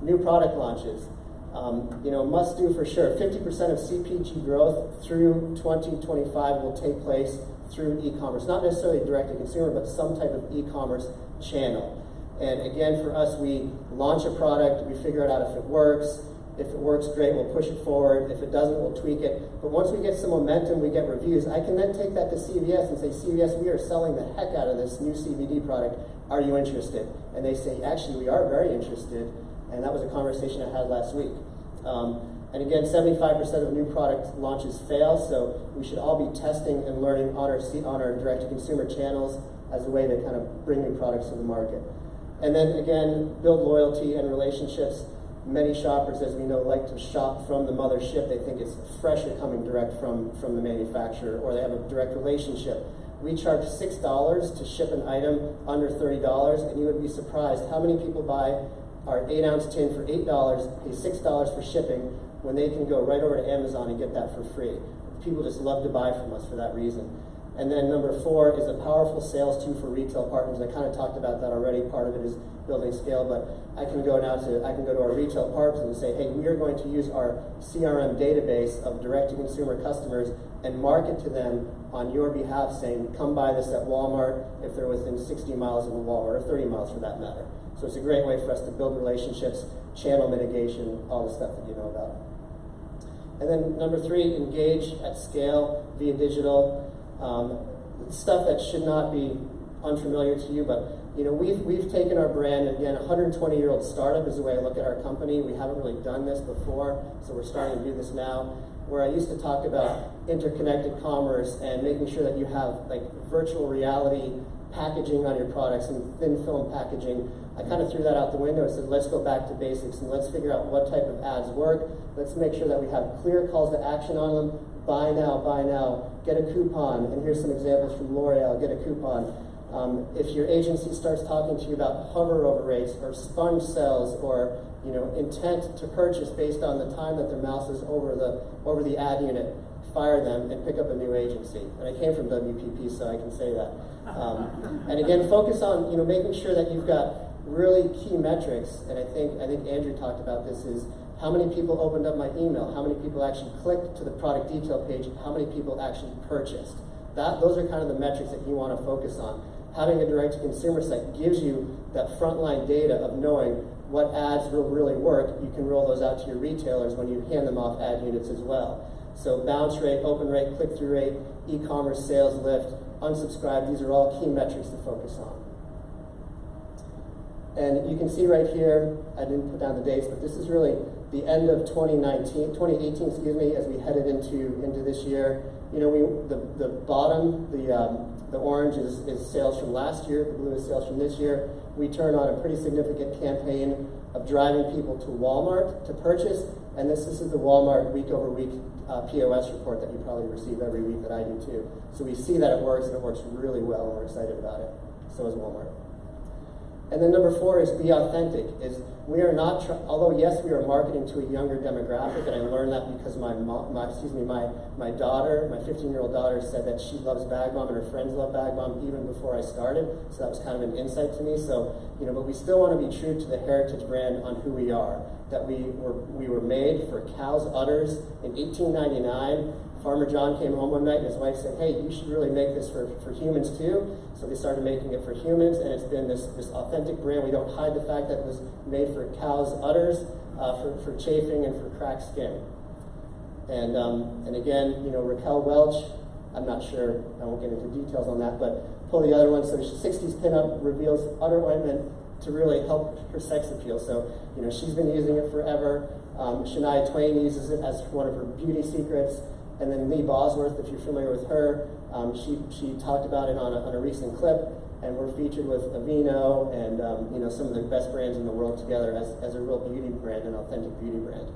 New product launches. Must do for sure. 50% of CPG growth through 2025 will take place through e-commerce. Not necessarily direct to consumer, but some type of e-commerce channel. And again, for us, we launch a product, we figure it out if it works. If it works, great, we'll push it forward. If it doesn't, we'll tweak it. But once we get some momentum, we get reviews, I can then take that to CVS and say, CVS, we are selling the heck out of this new CBD product. Are you interested? And they say, actually, we are very interested. And that was a conversation I had last week. And again, 75% of new product launches fail, so we should all be testing and learning on our direct-to-consumer channels as a way to kind of bring new products to the market. And then again, build loyalty and relationships. Many shoppers, as we know, like to shop from the mothership. They think it's fresher coming direct from the manufacturer, or they have a direct relationship. We charge $6 to ship an item under $30, and you would be surprised how many people buy our 8-ounce tin for $8, pay $6 for shipping, when they can go right over to Amazon and get that for free. People just love to buy from us for that reason. And then number 4 is a powerful sales tool for retail partners. I kind of talked about that already. Part of it is building scale, but I can go to our retail partners and say, hey, we are going to use our CRM database of direct-to-consumer customers and market to them on your behalf, saying, come buy this at Walmart if they're within 60 miles of a Walmart, or 30 miles for that matter. So it's a great way for us to build relationships, channel mitigation, all the stuff that you know about. And then number 3, engage at scale via digital. Stuff that should not be unfamiliar to you, but we've taken our brand, again, a 120-year-old startup is the way I look at our company. We haven't really done this before, so we're starting to do this now. Where I used to talk about interconnected commerce and making sure that you have like virtual reality packaging on your products and thin film packaging, I kind of threw that out the window and said, let's go back to basics and let's figure out what type of ads work. Let's make sure that we have clear calls to action on them. Buy now, get a coupon. And here's some examples from L'Oreal, get a coupon. If your agency starts talking to you about hover over rates or sponge cells or intent to purchase based on the time that their mouse is over the ad unit, fire them and pick up a new agency. And I came from WPP, so I can say that. And again, focus on making sure that you've got really key metrics. And I think Andrew talked about this, is how many people opened up my email, how many people actually clicked to the product detail page, how many people actually purchased. Those are kind of the metrics that you want to focus on. Having a direct-to-consumer site gives you that frontline data of knowing what ads will really work. You can roll those out to your retailers when you hand them off ad units as well. So bounce rate, open rate, click-through rate, e-commerce sales lift, unsubscribe, these are all key metrics to focus on. And you can see right here, I didn't put down the dates, but this is really the end of 2018, as we headed into this year. The bottom, the orange is sales from last year, the blue is sales from this year. We turned on a pretty significant campaign of driving people to Walmart to purchase, and this is the Walmart week-over-week POS report that you probably receive every week, that I do too. So we see that it works, and it works really well, and we're excited about it. So is Walmart. And then number 4 is be authentic. Is we are not, although yes, we are marketing to a younger demographic, and I learned that because my daughter, my 15-year-old daughter, said that she loves Bag Bomb and her friends love Bag Bomb even before I started. So that was kind of an insight to me. So, but we still want to be true to the heritage brand on who we are. That we were made for cows' udders in 1899. Farmer John came home one night and his wife said, "Hey, you should really make this for humans too." So they started making it for humans, and it's been this authentic brand. We don't hide the fact that it was made for cows' udders, for chafing and for cracked skin. And again, Raquel Welch, I'm not sure, I won't get into details on that, but pull the other one. So 60s pinup reveals udder ointment to really help her sex appeal. So, she's been using it forever. Shania Twain uses it as one of her beauty secrets. And then Lee Bosworth, if you're familiar with her, she talked about it on a recent clip, and we're featured with Aveeno and some of the best brands in the world together as a real beauty brand, an authentic beauty brand.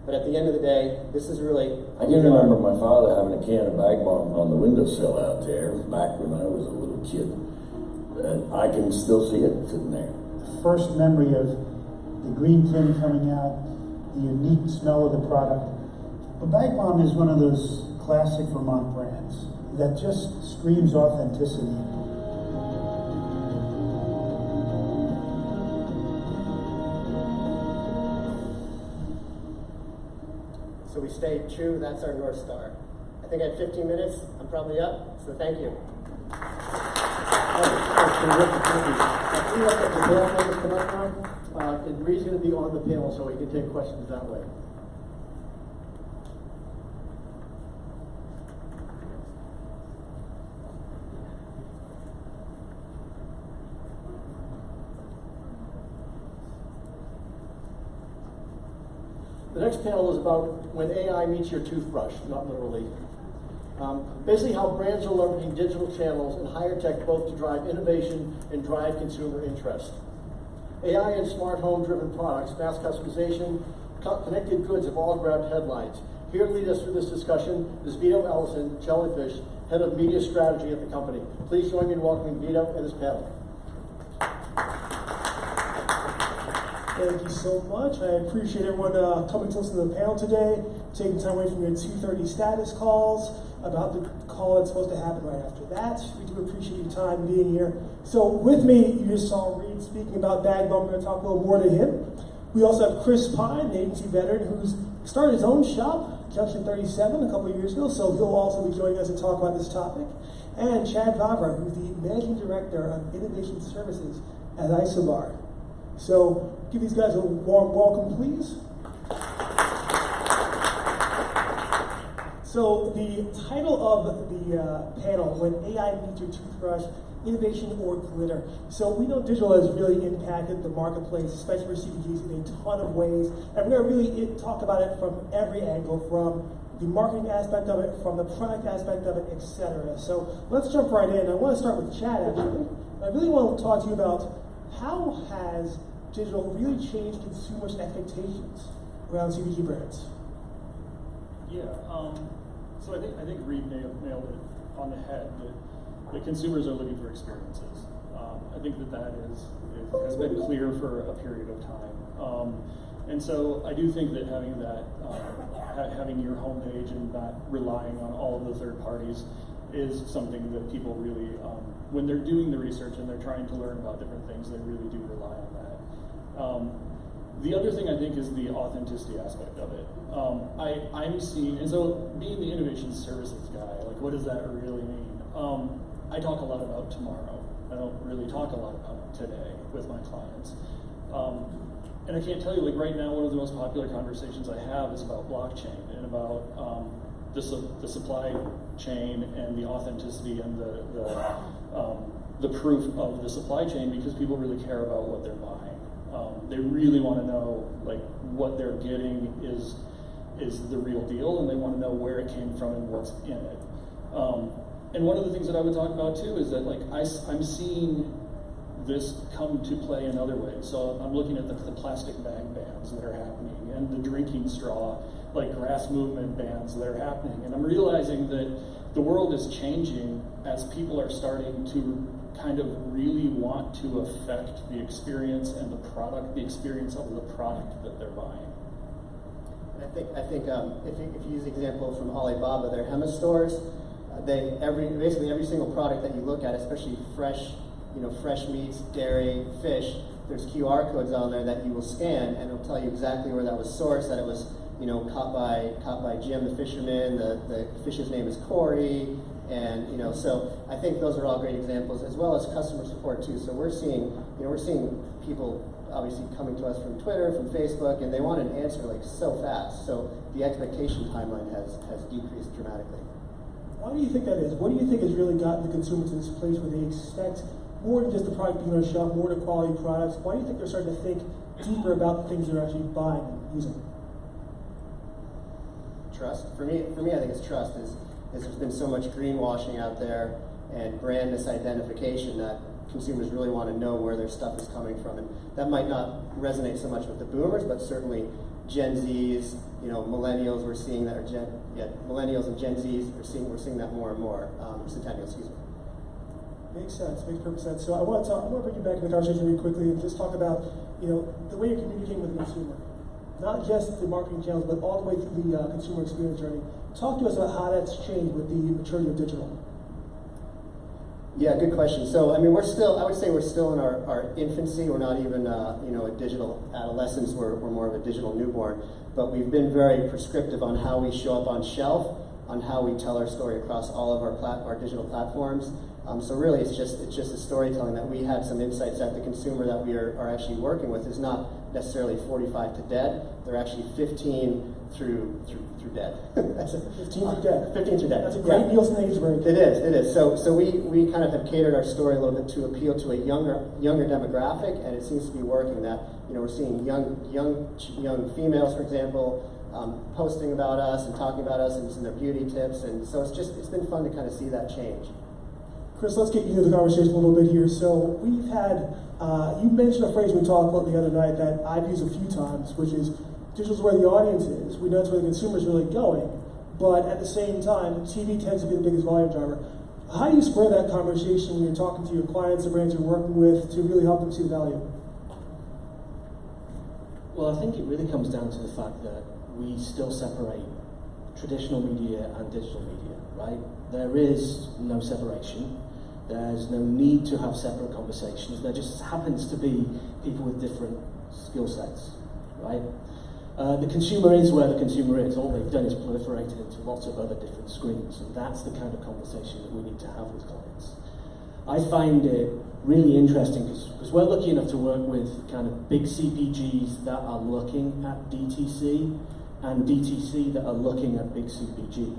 But at the end of the day, this is really... I can remember my father having a can of Bag Bomb on the windowsill out there back when I was a little kid. And I can still see it sitting there. First memory of the green tin coming out, the unique smell of the product. But Bag Bomb is one of those classic Vermont brands that just screams authenticity. So we stay true, that's our North Star. I think I had 15 minutes, I'm probably up, so thank you. And Reed's going to be on the panel so we can take questions that way. The next panel is about when AI meets your toothbrush, not literally. Basically how brands are leveraging digital channels and higher tech both to drive innovation and drive consumer interest. AI and smart home-driven products, mass customization, connected goods have all grabbed headlines. Here to lead us through this discussion is Vito Ellison, Jellyfish, Head of Media Strategy at the company. Please join me in welcoming Vito and his panel. Thank you so much. I appreciate everyone coming to listen to the panel today, taking time away from your 2:30 status calls, about the call that's supposed to happen right after that. We do appreciate your time being here. So with me, you just saw Reed speaking about Bag Bomb. I'm going to talk a little more to him. We also have Chris Pine, an agency veteran who's started his own shop, Junction 37, a couple of years ago, so he'll also be joining us to talk about this topic. And Chad Vavra, who's the Managing Director of Innovation Services at Isobar. So give these guys a warm welcome, please. So the title of the panel, When AI Meets Your Toothbrush, Innovation or Glitter. So we know digital has really impacted the marketplace, especially for CPGs, in a ton of ways. And we're going to really talk about it from every angle, from the marketing aspect of it, from the product aspect of it, etc. So let's jump right in. I want to start with Chad, actually. I really want to talk to you about how has digital really changed consumers' expectations around CPG brands? Yeah, so I think Reed nailed it on the head that the consumers are looking for experiences. I think that has been clear for a period of time. And so I do think that having that, having your homepage and not relying on all of the third parties is something that people really, when they're doing the research and they're trying to learn about different things, they really do rely on that. The other thing I think is the authenticity aspect of it. I'm seeing, and so being the innovation services guy, like what does that really mean? I talk a lot about tomorrow. I don't really talk a lot about today with my clients. And I can't tell you, like right now, one of the most popular conversations I have is about blockchain and about the supply chain and the authenticity and the proof of the supply chain, because people really care about what they're buying. They really want to know like what they're getting is the real deal, and they want to know where it came from and what's in it. And one of the things that I would talk about too is that like I'm seeing this come to play in other ways. So I'm looking at the plastic bag bans that are happening and the drinking straw, like grass movement bans that are happening. And I'm realizing that the world is changing as people are starting to kind of really want to affect the experience and the experience of the product that they're buying. I think if you use the example from Alibaba, their Hema stores, basically every single product that you look at, especially fresh meats, dairy, fish, there's QR codes on there that you will scan, and it'll tell you exactly where that was sourced, that it was caught by Jim the fisherman, the fish's name is Corey, and so I think those are all great examples, as well as customer support too. So we're seeing people obviously coming to us from Twitter, from Facebook, and they want an answer like so fast. So the expectation timeline has decreased dramatically. Why do you think that is? What do you think has really gotten the consumer to this place where they expect more than just the product being on the shelf, more to quality products? Why do you think they're starting to think deeper about the things they're actually buying and using? Trust. For me, I think it's trust. There's been so much greenwashing out there and brand misidentification that consumers really want to know where their stuff is coming from, and that might not resonate so much with the boomers, but certainly Gen Zs, millennials. We're seeing that, millennials and Gen Zs. We're seeing that more and more. Centennials, excuse me. Makes sense. Makes perfect sense. So I want to bring you back in the conversation really quickly and just talk about the way you're communicating with the consumer, not just the marketing channels, but all the way through the consumer experience journey. Talk to us about how that's changed with the maturity of digital. Yeah, good question. So, I would say we're still in our infancy. We're not even, a digital adolescence. We're more of a digital newborn. But we've been very prescriptive on how we show up on shelf, on how we tell our story across all of our digital platforms. So really, it's just a storytelling that we had some insights that the consumer that we are actually working with is not necessarily 45 to dead. They're actually 15 through dead. 15 through dead. 15 through dead. That's a great Nielsen age break. It is. So we kind of have catered our story a little bit to appeal to a younger demographic, and it seems to be working. That we're seeing young females, for example, posting about us and talking about us and their beauty tips, and so it's been fun to kind of see that change. Chris, let's get you into the conversation a little bit here. So we've had, you mentioned a phrase we talked about the other night that I've used a few times, which is digital's where the audience is. We know it's where the consumer's really going, but at the same time, TV tends to be the biggest volume driver. How do you square that conversation when you're talking to your clients, the brands you're working with, to really help them see the value? Well, I think it really comes down to the fact that we still separate traditional media and digital media, right? There is no separation. There's no need to have separate conversations. There just happens to be people with different skill sets, right? The consumer is where the consumer is. All they've done is proliferated into lots of other different screens, and that's the kind of conversation that we need to have with clients. I find it really interesting because we're lucky enough to work with kind of big CPGs that are looking at DTC and DTC that are looking at big CPG.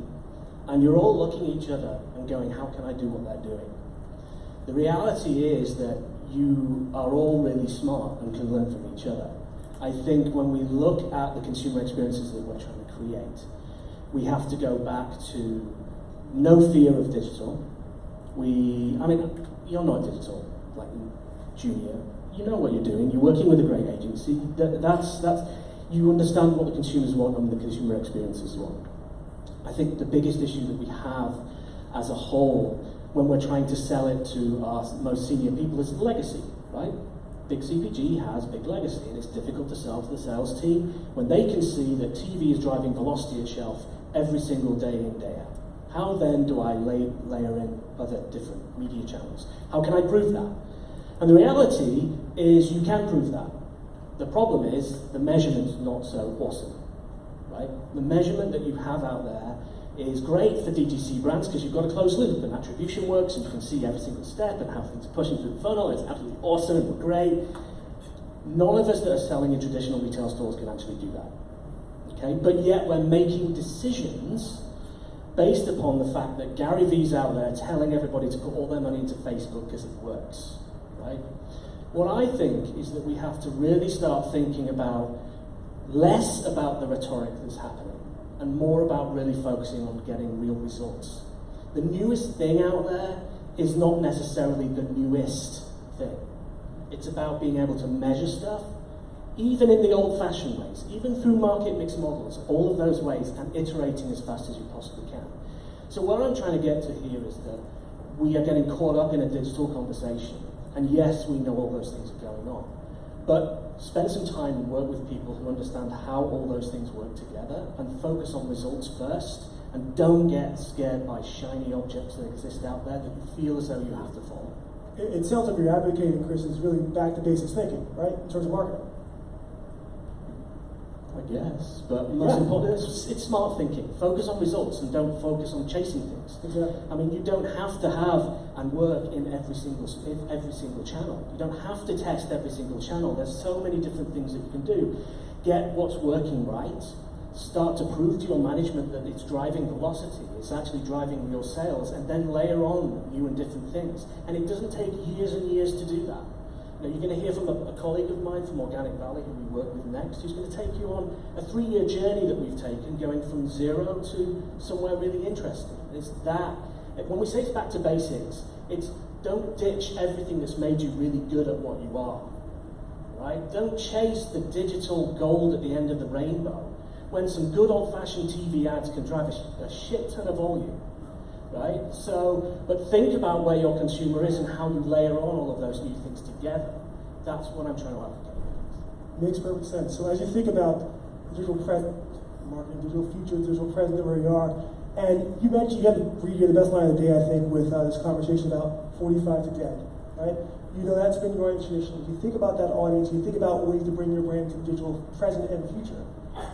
And you're all looking at each other and going, how can I do what they're doing? The reality is that you are all really smart and can learn from each other. I think when we look at the consumer experiences that we're trying to create, we have to go back to no fear of digital. You're not digital, like junior. You know what you're doing. You're working with a great agency. That's you understand what the consumers want and the consumer experiences want. I think the biggest issue that we have as a whole when we're trying to sell it to our most senior people is legacy, right? Big CPG has big legacy, and it's difficult to sell to the sales team when they can see that TV is driving velocity at shelf every single day in, day out. How then do I layer in other different media channels? How can I prove that? And the reality is you can prove that. The problem is the measurement's not so awesome, right? The measurement that you have out there is great for DTC brands because you've got a closed loop and attribution works and you can see every single step and how things are pushing through the funnel. It's absolutely awesome and we're great. None of us that are selling in traditional retail stores can actually do that, okay? But yet we're making decisions based upon the fact that Gary Vee's out there telling everybody to put all their money into Facebook because it works, right? What I think is that we have to really start thinking about less about the rhetoric that's happening and more about really focusing on getting real results. The newest thing out there is not necessarily the newest thing. It's about being able to measure stuff, even in the old-fashioned ways, even through market mix models, all of those ways, and iterating as fast as you possibly can. So what I'm trying to get to here is that we are getting caught up in a digital conversation. And yes, we know all those things are going on. But spend some time and work with people who understand how all those things work together and focus on results first. And don't get scared by shiny objects that exist out there that you feel as though you have to follow. It sounds like you're advocating, Chris, is really back to basics thinking, right, in terms of marketing. I guess, but most important, it's smart thinking. Focus on results and don't focus on chasing things. Exactly. I mean, you don't have to have and work in every single channel. You don't have to test every single channel. There's so many different things that you can do. Get what's working right. Start to prove to your management that it's driving velocity, it's actually driving real sales, and then layer on new and different things. And it doesn't take years and years to do that. Now, you're going to hear from a colleague of mine from Organic Valley, who we work with next, who's going to take you on a 3-year journey that we've taken, going from zero to somewhere really interesting. It's that, when we say it's back to basics, it's don't ditch everything that's made you really good at what you are, right? Don't chase the digital gold at the end of the rainbow, when some good old-fashioned TV ads can drive a shit ton of volume, right? So, but think about where your consumer is and how you layer on all of those new things together. That's what I'm trying to advocate. Makes perfect sense. So as you think about digital present, marketing, digital future, digital present, and where you are, and you mentioned you had the best line of the day, I think, with this conversation about 45 to dead, right? You know, that's been your tradition. If you think about that audience, you think about ways to bring your brand to the digital present and future.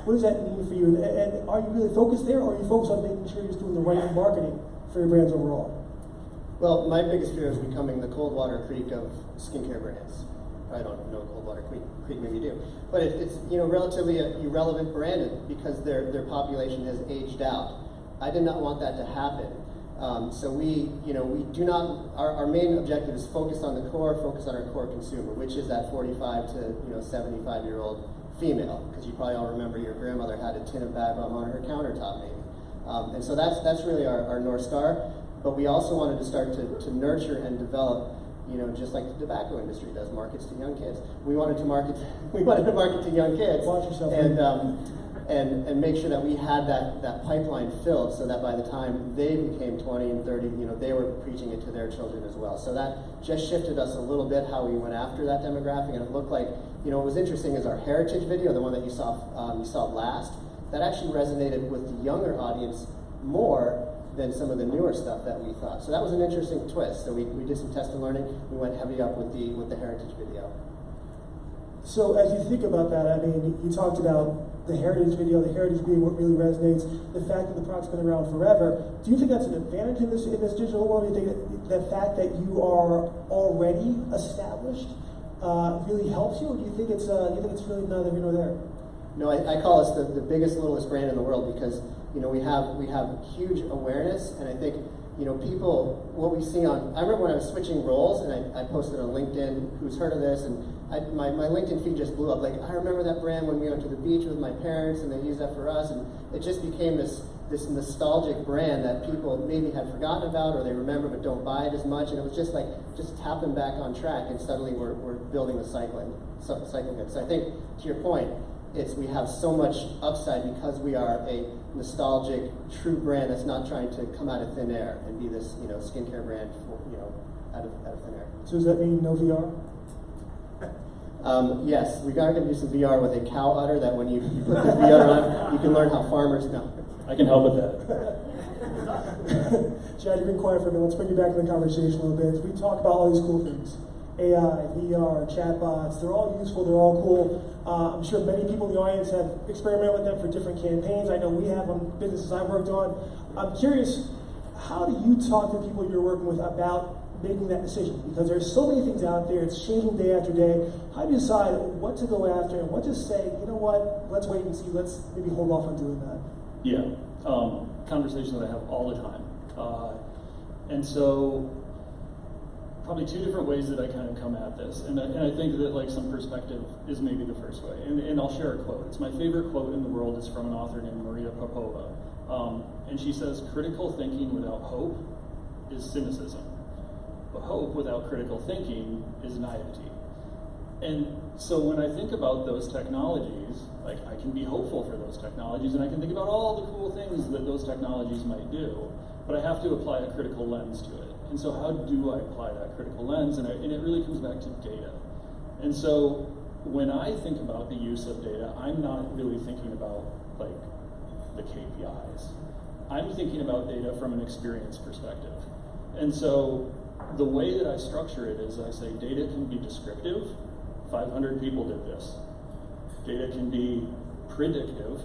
What does that mean for you? And are you really focused there, or are you focused on making sure you're just doing the right marketing for your brands overall? Well, my biggest fear is becoming the Coldwater Creek of skincare brands. I don't know Coldwater Creek, maybe you do. But it's relatively irrelevant brand because their population has aged out. I did not want that to happen. So we do not, our main objective is focus on the core, focus on our core consumer, which is that 45 to 75-year-old female, because you probably all remember your grandmother had a tin of Bag Bomb on her countertop maybe. And so that's really our North Star. But we also wanted to start to nurture and develop, just like the tobacco industry does, markets to young kids. We wanted to market to young kids. Watch yourself. And make sure that we had that pipeline filled so that by the time they became 20 and 30, they were preaching it to their children as well. So that just shifted us a little bit how we went after that demographic, and it looked like, what was interesting is our heritage video, the one that you saw last, that actually resonated with the younger audience more than some of the newer stuff that we thought. So that was an interesting twist. So we did some test and learning. We went heavy up with the heritage video. So as you think about that, I mean, you talked about the heritage video, the heritage being what really resonates, the fact that the product's been around forever. Do you think that's an advantage in this digital world? Do you think that the fact that you are already established really helps you, or do you think it's really neither here nor there? No, I call us the biggest, littlest brand in the world because we have huge awareness, and I think people, what we see on, I remember when I was switching roles and I posted on LinkedIn, who's heard of this, and my LinkedIn feed just blew up. Like, I remember that brand when we went to the beach with my parents and they used that for us, and it just became this nostalgic brand that people maybe had forgotten about or they remember but don't buy it as much, and it was just tap them back on track, and suddenly we're building the cycling again. So I think, to your point, we have so much upside because we are a nostalgic, true brand that's not trying to come out of thin air and be this, skincare brand, out of thin air. So does that mean no VR? Yes, we are going to do some VR with a cow udder that when you put this VR on, you can learn how farmers know. I can help with that. Chad, you've been quiet for a minute. Let's bring you back to the conversation a little bit. As we talk about all these cool things, AI, VR, chatbots, they're all useful, they're all cool. I'm sure many people in the audience have experimented with them for different campaigns. I know we have on businesses I've worked on. I'm curious, how do you talk to people you're working with about making that decision? Because there's so many things out there, it's changing day after day. How do you decide what to go after and what to say, you know what, let's wait and see, let's maybe hold off on doing that? Yeah, conversations that I have all the time. And so, probably two different ways that I kind of come at this. And I think that some perspective is maybe the first way. And I'll share a quote. It's my favorite quote in the world. It's from an author named Maria Popova. And she says, critical thinking without hope is cynicism. But hope without critical thinking is naivety. And so when I think about those technologies, I can be hopeful for those technologies, and I can think about all the cool things that those technologies might do. but I have to apply a critical lens to it. And so how do I apply that critical lens? And it really comes back to data. And so when I think about the use of data, I'm not really thinking about like the KPIs. I'm thinking about data from an experience perspective. And so the way that I structure it is I say data can be descriptive, 500 people did this. Data can be predictive,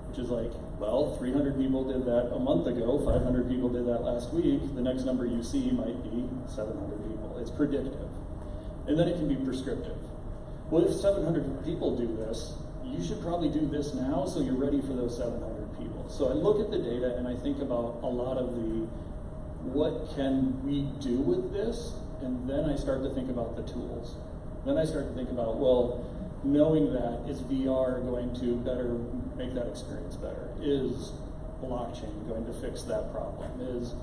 which is like, well, 300 people did that a month ago, 500 people did that last week, the next number you see might be 700 people. It's predictive. And then it can be prescriptive. Well, if 700 people do this, you should probably do this now so you're ready for those 700 people. So I look at the data and I think about a lot of the, what can we do with this? And then I start to think about the tools. Then I start to think about, well, knowing that, is VR going to better make that experience better? Is blockchain going to fix that problem? Is,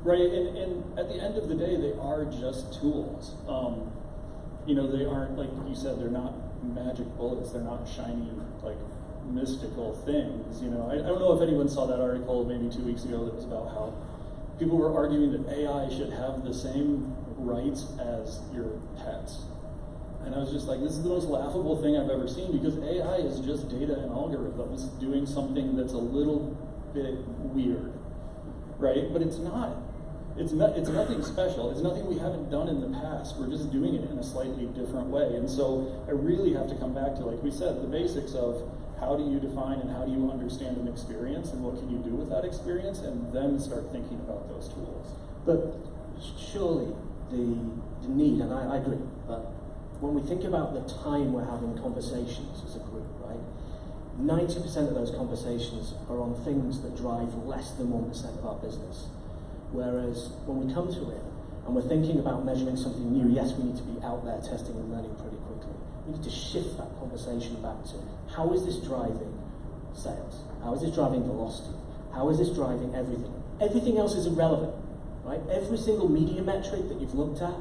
right, and at the end of the day, they are just tools. You know, they aren't, like you said, they're not magic bullets. They're not shiny, like, mystical things. You know, I don't know if anyone saw that article maybe 2 weeks ago that was about how people were arguing that AI should have the same rights as your pets. And I was just like, this is the most laughable thing I've ever seen, because AI is just data and algorithms doing something that's a little bit weird, right? But it's not. It's nothing special. It's nothing we haven't done in the past. We're just doing it in a slightly different way. And so I really have to come back to, like we said, the basics of how do you define and how do you understand an experience and what can you do with that experience, and then start thinking about those tools. But surely the need, and I agree, but when we think about the time we're having conversations as a group, right, 90% of those conversations are on things that drive less than 1% of our business. Whereas when we come to it and we're thinking about measuring something new, yes, we need to be out there testing and learning pretty quickly. We need to shift that conversation back to, how is this driving sales? How is this driving velocity? How is this driving everything? Everything else is irrelevant, right? Every single media metric that you've looked at,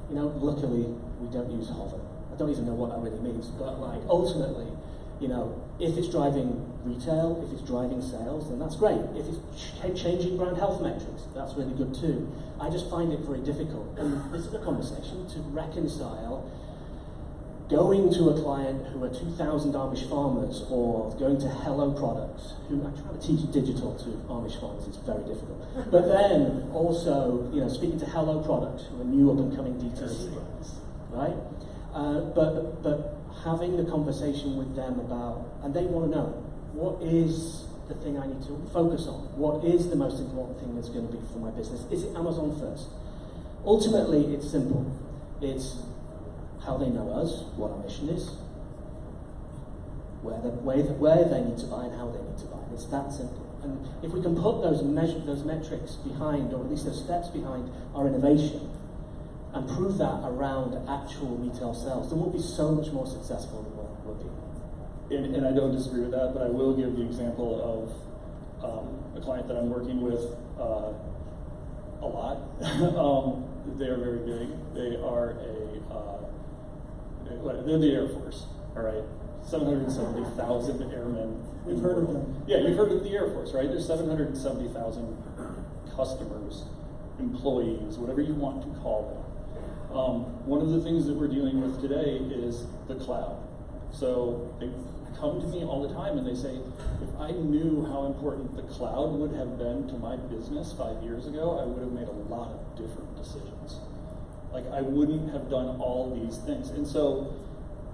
you know, luckily we don't use hover. I don't even know what that really means, but like ultimately, you know, if it's driving retail, if it's driving sales, then that's great. If it's changing brand health metrics, that's really good too. I just find it very difficult, and this is a conversation to reconcile going to a client who are 2,000 Amish farmers, or going to Hello Products, who I'm trying to teach digital to Amish farmers, it's very difficult. But then also, you know, speaking to Hello Products, who are new up and coming DTC, right? But having the conversation with them about, and they want to know, what is the thing I need to focus on? What is the most important thing that's going to be for my business? Is it Amazon first? Ultimately, it's simple. It's how they know us, what our mission is, where they need to buy and how they need to buy. It's that simple. And if we can put those metrics behind, or at least those steps behind our innovation, and prove that around actual retail sales, then we'll be so much more successful than we'll be. And I don't disagree with that, but I will give the example of a client that I'm working with a lot. They are very big. They are they're the Air Force, all right? 770,000 airmen. We've heard of them. Yeah, you've heard of the Air Force, right? There's 770,000 customers, employees, whatever you want to call them. One of the things that we're dealing with today is the cloud. So they come to me all the time and they say, if I knew how important the cloud would have been to my business 5 years ago, I would have made a lot of different decisions. Like, I wouldn't have done all these things. And so,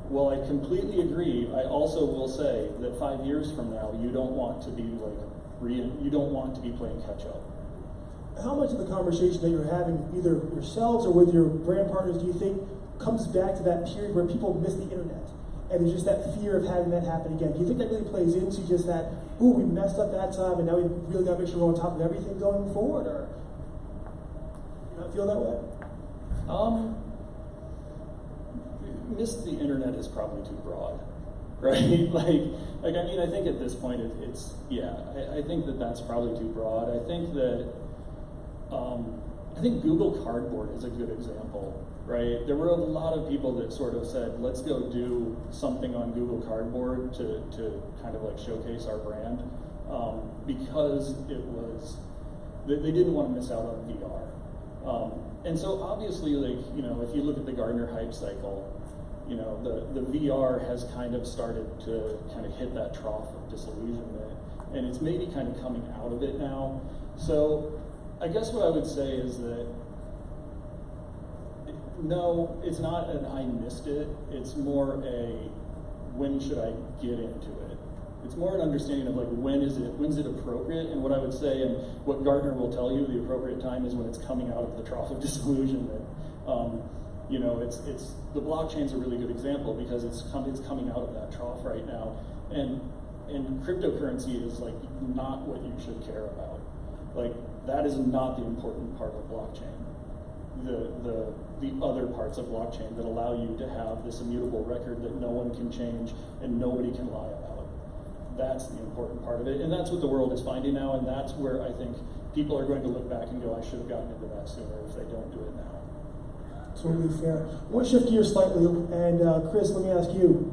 while I completely agree, I also will say that 5 years from now, you don't want to be you don't want to be playing catch up. How much of the conversation that you're having, either yourselves or with your brand partners, do you think comes back to that period where people miss the internet? And there's just that fear of having that happen again. Do you think that really plays into just that, ooh, we messed up that time and now we really got to make sure we're on top of everything going forward? Or do you not feel that way? Miss the internet is probably too broad, right? like I mean, I think at this point it's I think that that's probably too broad. I think that I think Google Cardboard is a good example, right? There were a lot of people that sort of said, let's go do something on Google Cardboard to kind of like showcase our brand, because it was they didn't want to miss out on VR. And so obviously, like, you know, if you look at the Gartner hype cycle, you know, the VR has kind of started to kind of hit that trough of disillusionment, and it's maybe kind of coming out of it now. So I guess what I would say is that no, it's not an I missed it, it's more a when should I get into it? It's more an understanding of like when's it appropriate, and what I would say, and what Gartner will tell you, the appropriate time is when it's coming out of the trough of disillusionment. You know, it's the blockchain's a really good example because it's coming out of that trough right now, and cryptocurrency is like not what you should care about. Like that is not the important part of blockchain. The other parts of blockchain that allow you to have this immutable record that no one can change and nobody can lie about. That's the important part of it, and that's what the world is finding now, and that's where I think people are going to look back and go, I should have gotten into that sooner if they don't do it now. Totally fair. I want to shift gears slightly, and Chris, let me ask you.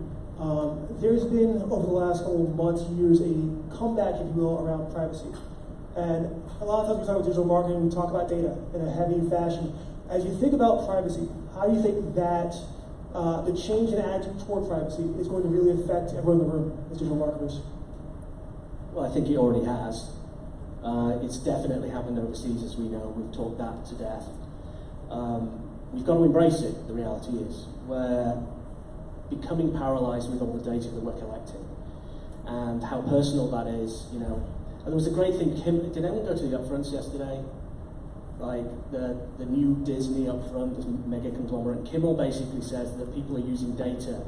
There's been, over the last couple of months, years, a comeback, if you will, around privacy. And a lot of times we talk about digital marketing, we talk about data in a heavy fashion. As you think about privacy, how do you think that the change in attitude toward privacy is going to really affect everyone in the room as digital marketers? Well, I think it already has. It's definitely happened overseas, as we know. We've talked that to death. We've got to embrace it, the reality is. We're becoming paralyzed with all the data that we're collecting and how personal that is, you know. And there was a great thing, did anyone go to the upfronts yesterday? Like the new Disney upfront, this mega conglomerate. Kimmel basically says that people are using data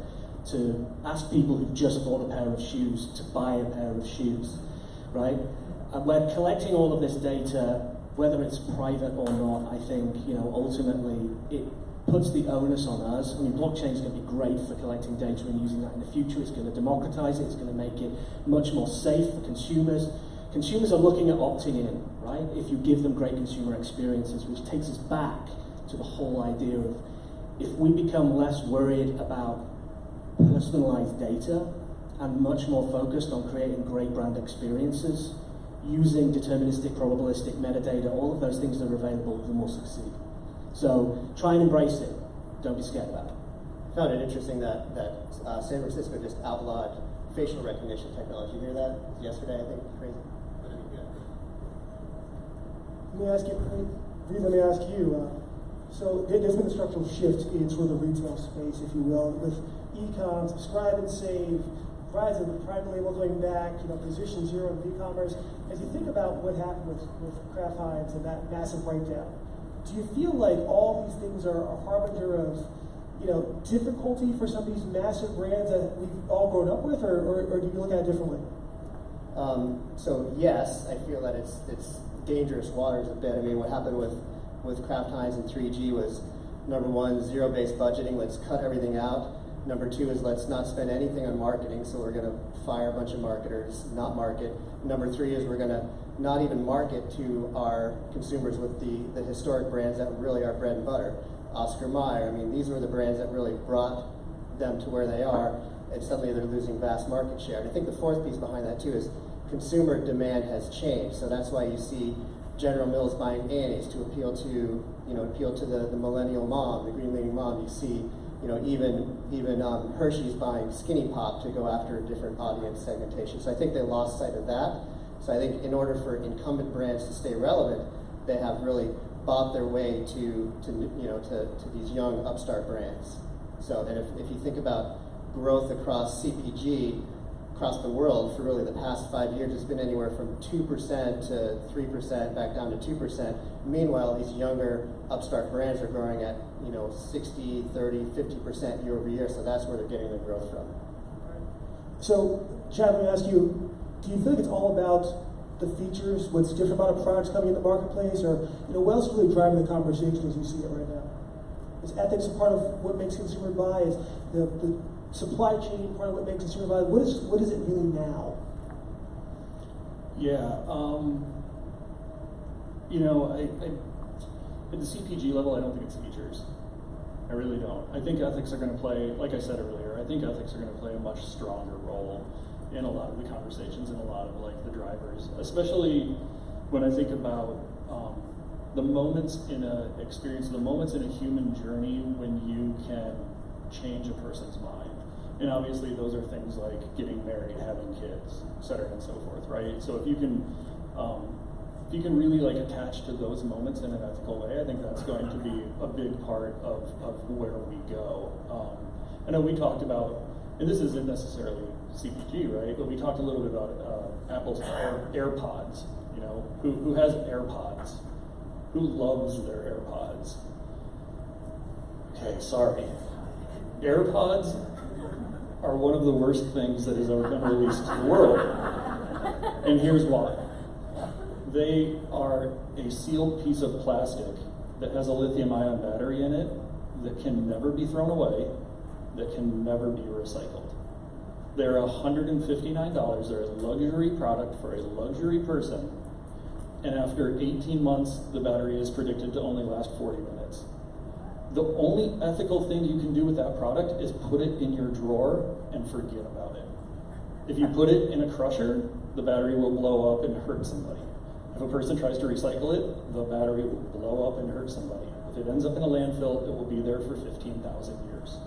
to ask people who've just bought a pair of shoes to buy a pair of shoes, right? And we're collecting all of this data, whether it's private or not. I think, you know, ultimately it puts the onus on us. I mean, blockchain is going to be great for collecting data and using that in the future. It's going to democratize it. It's going to make it much more safe for consumers. Consumers are looking at opting in, right? If you give them great consumer experiences, which takes us back to the whole idea of if we become less worried about personalized data and much more focused on creating great brand experiences, using deterministic, probabilistic metadata, all of those things that are available, then we'll succeed. So try and embrace it. Don't be scared about it. I found it interesting that San Francisco just outlawed facial recognition technology. You hear that? Yesterday, I think. Crazy. Let me ask you. So there's been a structural shift in sort of the retail space, if you will, with e-com, subscribe and save, rise of the private label going back, you know, position zero in e-commerce. As you think about what happened with Kraft Heinz and that massive breakdown, do you feel like all these things are a harbinger of, you know, difficulty for some of these massive brands that we've all grown up with, or do you look at it differently? So yes, I feel that it's dangerous waters a bit. I mean, what happened with Kraft Heinz and 3G was, number one, zero-based budgeting. Let's cut everything out. Number two is let's not spend anything on marketing, so we're going to fire a bunch of marketers, not market. Number three is we're going to not even market to our consumers with the historic brands that really are bread and butter. Oscar Mayer, I mean, these were the brands that really brought them to where they are, and suddenly they're losing vast market share. And I think the fourth piece behind that too is consumer demand has changed. So that's why you see General Mills buying Annie's to appeal to the millennial mom, the green leaning mom. You see, you know, even Hershey's buying Skinny Pop to go after a different audience segmentation. So I think they lost sight of that. So I think in order for incumbent brands to stay relevant, they have really bought their way to these young upstart brands. So, and if you think about growth across CPG across the world for really the past 5 years, it's been anywhere from 2% to 3%, back down to 2%. Meanwhile, these younger upstart brands are growing at 60, 30, 50% year over year. So that's where they're getting their growth from. So, Chad, let me ask you, do you feel like it's all about the features, what's different about a product coming in the marketplace, or what else is really driving the conversation as you see it right now? Is ethics a part of what makes consumer buy? Is the supply chain part of what makes consumer buy? What is it really now? Yeah, at the CPG level, I don't think it's features. I really don't. I think ethics are going to play, like I said earlier, I think ethics are going to play a much stronger role in a lot of the conversations and a lot of the drivers, especially when I think about the moments in a experience, the moments in a human journey when you can change a person's mind. And obviously those are things like getting married, having kids, et cetera, and so forth, right? So if you can really like attach to those moments in an ethical way, I think that's going to be a big part of where we go. I know we talked about, and this isn't necessarily CPG, right? But we talked a little bit about Apple's AirPods. You know, who has AirPods? Who loves their AirPods? Okay, sorry. AirPods are one of the worst things that has ever been released to the world. And here's why. They are a sealed piece of plastic that has a lithium-ion battery in it that can never be thrown away, that can never be recycled. They're $159. They're a luxury product for a luxury person. And after 18 months, the battery is predicted to only last 40 minutes. The only ethical thing you can do with that product is put it in your drawer and forget about it. If you put it in a crusher, the battery will blow up and hurt somebody. If a person tries to recycle it, the battery will blow up and hurt somebody. If it ends up in a landfill, it will be there for 15,000 years.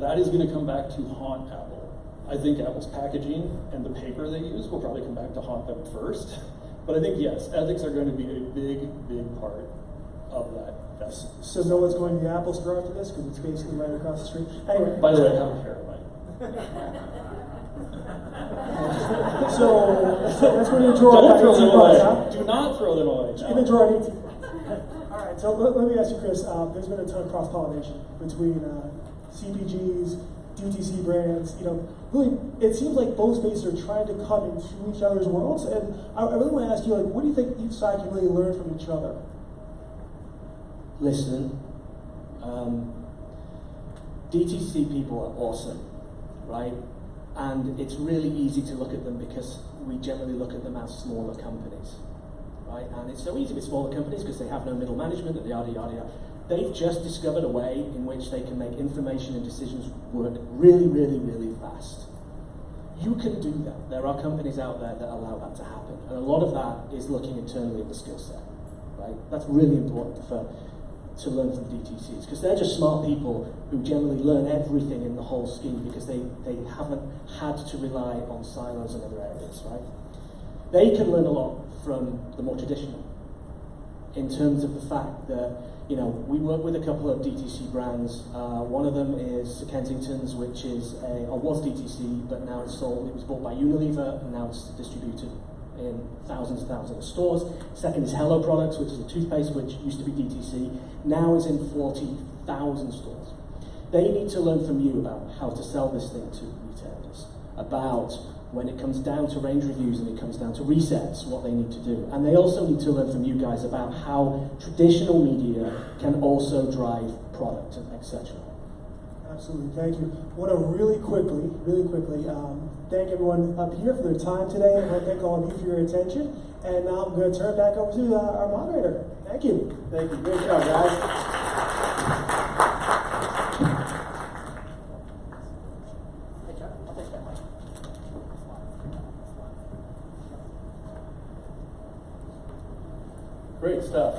That is going to come back to haunt Apple. I think Apple's packaging and the paper they use will probably come back to haunt them first. But I think, yes, ethics are going to be a big, big part of that. So no one's going to the Apple store after this because it's basically right across the street. Anyway. By the way, I have a pair of mine. So that's where you draw. Don't throw them away. Huh? Do not throw them away. You're going to draw an 18. All right, so let me ask you, Chris. There's been a ton of cross-pollination between CPGs, DTC brands. You know, really, it seems like both spaces are trying to come into each other's worlds. And I really want to ask you, like, what do you think each side can really learn from each other? Listen, DTC people are awesome, right? And it's really easy to look at them because we generally look at them as smaller companies, right? And it's so easy with smaller companies because they have no middle management, and yada, yada, yada. They've just discovered a way in which they can make information and decisions work really, really, really fast. You can do that. There are companies out there that allow that to happen. And a lot of that is looking internally at the skill set, right? That's really important to learn from DTCs, because they're just smart people who generally learn everything in the whole scheme because they haven't had to rely on silos in other areas, right? They can learn a lot from the more traditional in terms of the fact that, you know, we work with a couple of DTC brands. One of them is Sir Kensington's, which is was DTC, but now it's sold. It was bought by Unilever, and now it's distributed in thousands and thousands of stores. Second is Hello Products, which is a toothpaste, which used to be DTC, now is in 40,000 stores. They need to learn from you about how to sell this thing to retailers, about when it comes down to range reviews and it comes down to resets, what they need to do. And they also need to learn from you guys about how traditional media can also drive product, etc. Absolutely, thank you. I want to really quickly, thank everyone up here for their time today. I want to thank all of you for your attention. And now I'm going to turn it back over to our moderator. Thank you. Thank you. Great job, guys. Great stuff.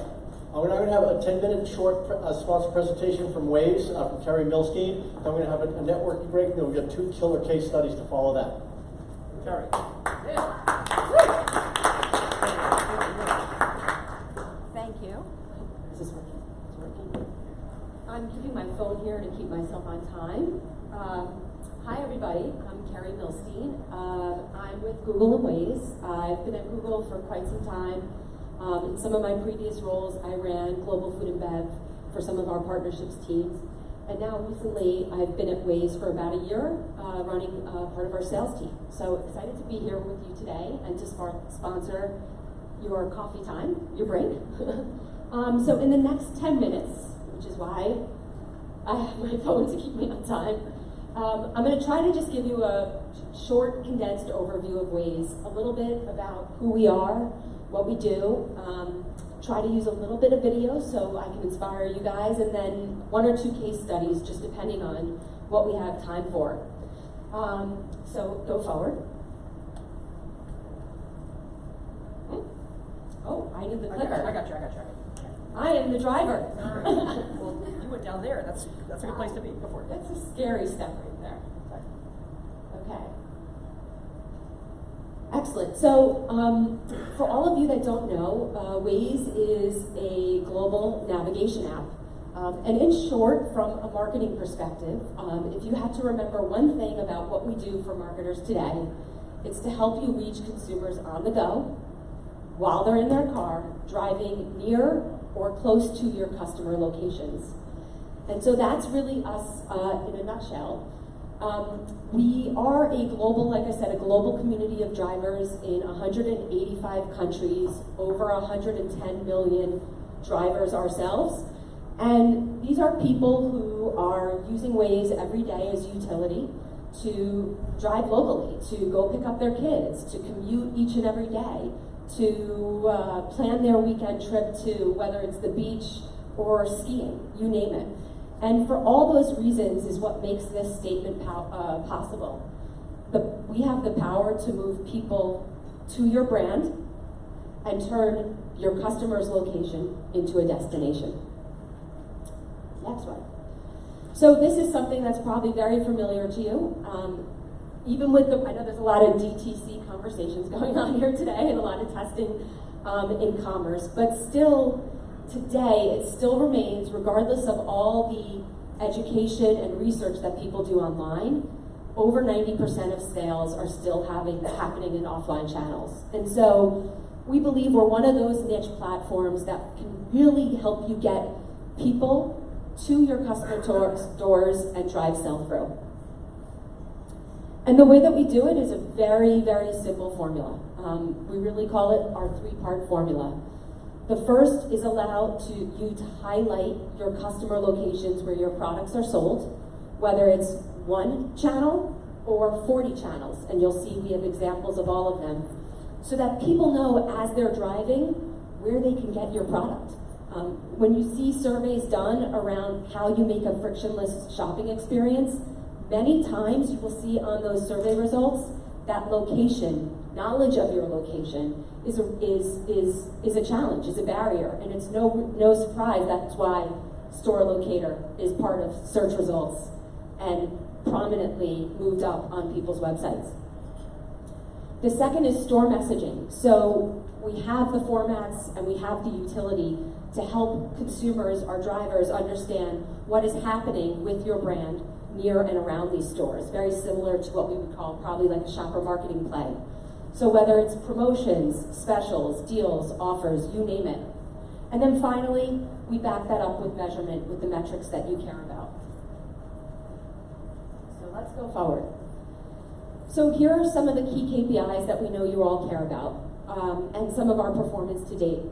We're now going to have a 10-minute short sponsor presentation from Waves, from Terry Milstein. Then we're going to have a networking break, and then we've got 2 killer case studies to follow that. Terry. Thank you. Is this working? It's working. I'm keeping my phone here to keep myself on time. Hi, everybody. I'm Carrie Milstein. I'm with Google and Waze. I've been at Google for quite some time. In some of my previous roles, I ran global food and bev for some of our partnerships teams. And now recently, I've been at Waze for about a year, running part of our sales team. So excited to be here with you today and to sponsor your coffee time, your break. So in the next 10 minutes, which is why I have my phone to keep me on time, I'm going to try to just give you a short, condensed overview of Waze, a little bit about who we are, what we do, try to use a little bit of video so I can inspire you guys, and then 1 or 2 case studies, just depending on what we have time for. So go forward. Oh, I need the I clicker. got you. I am the driver. Well, you went down there. That's a good place to be. Go for it. That's a scary step right there. Okay. Excellent. So, for all of you that don't know, Waze is a global navigation app. And in short, from a marketing perspective, if you had to remember one thing about what we do for marketers today, it's to help you reach consumers on the go, while they're in their car, driving near or close to your customer locations. And so that's really us in a nutshell. We are a global, like I said, a global community of drivers in 185 countries, over 110 million drivers ourselves. And these are people who are using Waze every day as utility to drive locally, to go pick up their kids, to commute each and every day, to plan their weekend trip to whether it's the beach or skiing, you name it. And for all those reasons is what makes this statement possible. We have the power to move people to your brand and turn your customer's location into a destination. Next one. So this is something that's probably very familiar to you. Even with I know there's a lot of DTC conversations going on here today and a lot of testing in commerce, but still today it still remains, regardless of all the education and research that people do online, over 90% of sales are still happening in offline channels. And so we believe we're one of those niche platforms that can really help you get people to your customer doors and drive sell-through. And the way that we do it is a very, very simple formula. We really call it our three-part formula. The first is allow you to highlight your customer locations where your products are sold, whether it's one channel or 40 channels, and you'll see we have examples of all of them, so that people know as they're driving where they can get your product. When you see surveys done around how you make a frictionless shopping experience, many times you will see on those survey results that location, knowledge of your location, is a challenge, is a barrier, and it's no surprise that's why store locator is part of search results and prominently moved up on people's websites. The second is store messaging. So we have the formats and we have the utility to help consumers, our drivers, understand what is happening with your brand near and around these stores. Very similar to what we would call probably like a shopper marketing play. So whether it's promotions, specials, deals, offers, you name it. And then finally, we back that up with measurement, with the metrics that you care about. So let's go forward. So here are some of the key KPIs that we know you all care about, and some of our performance to date.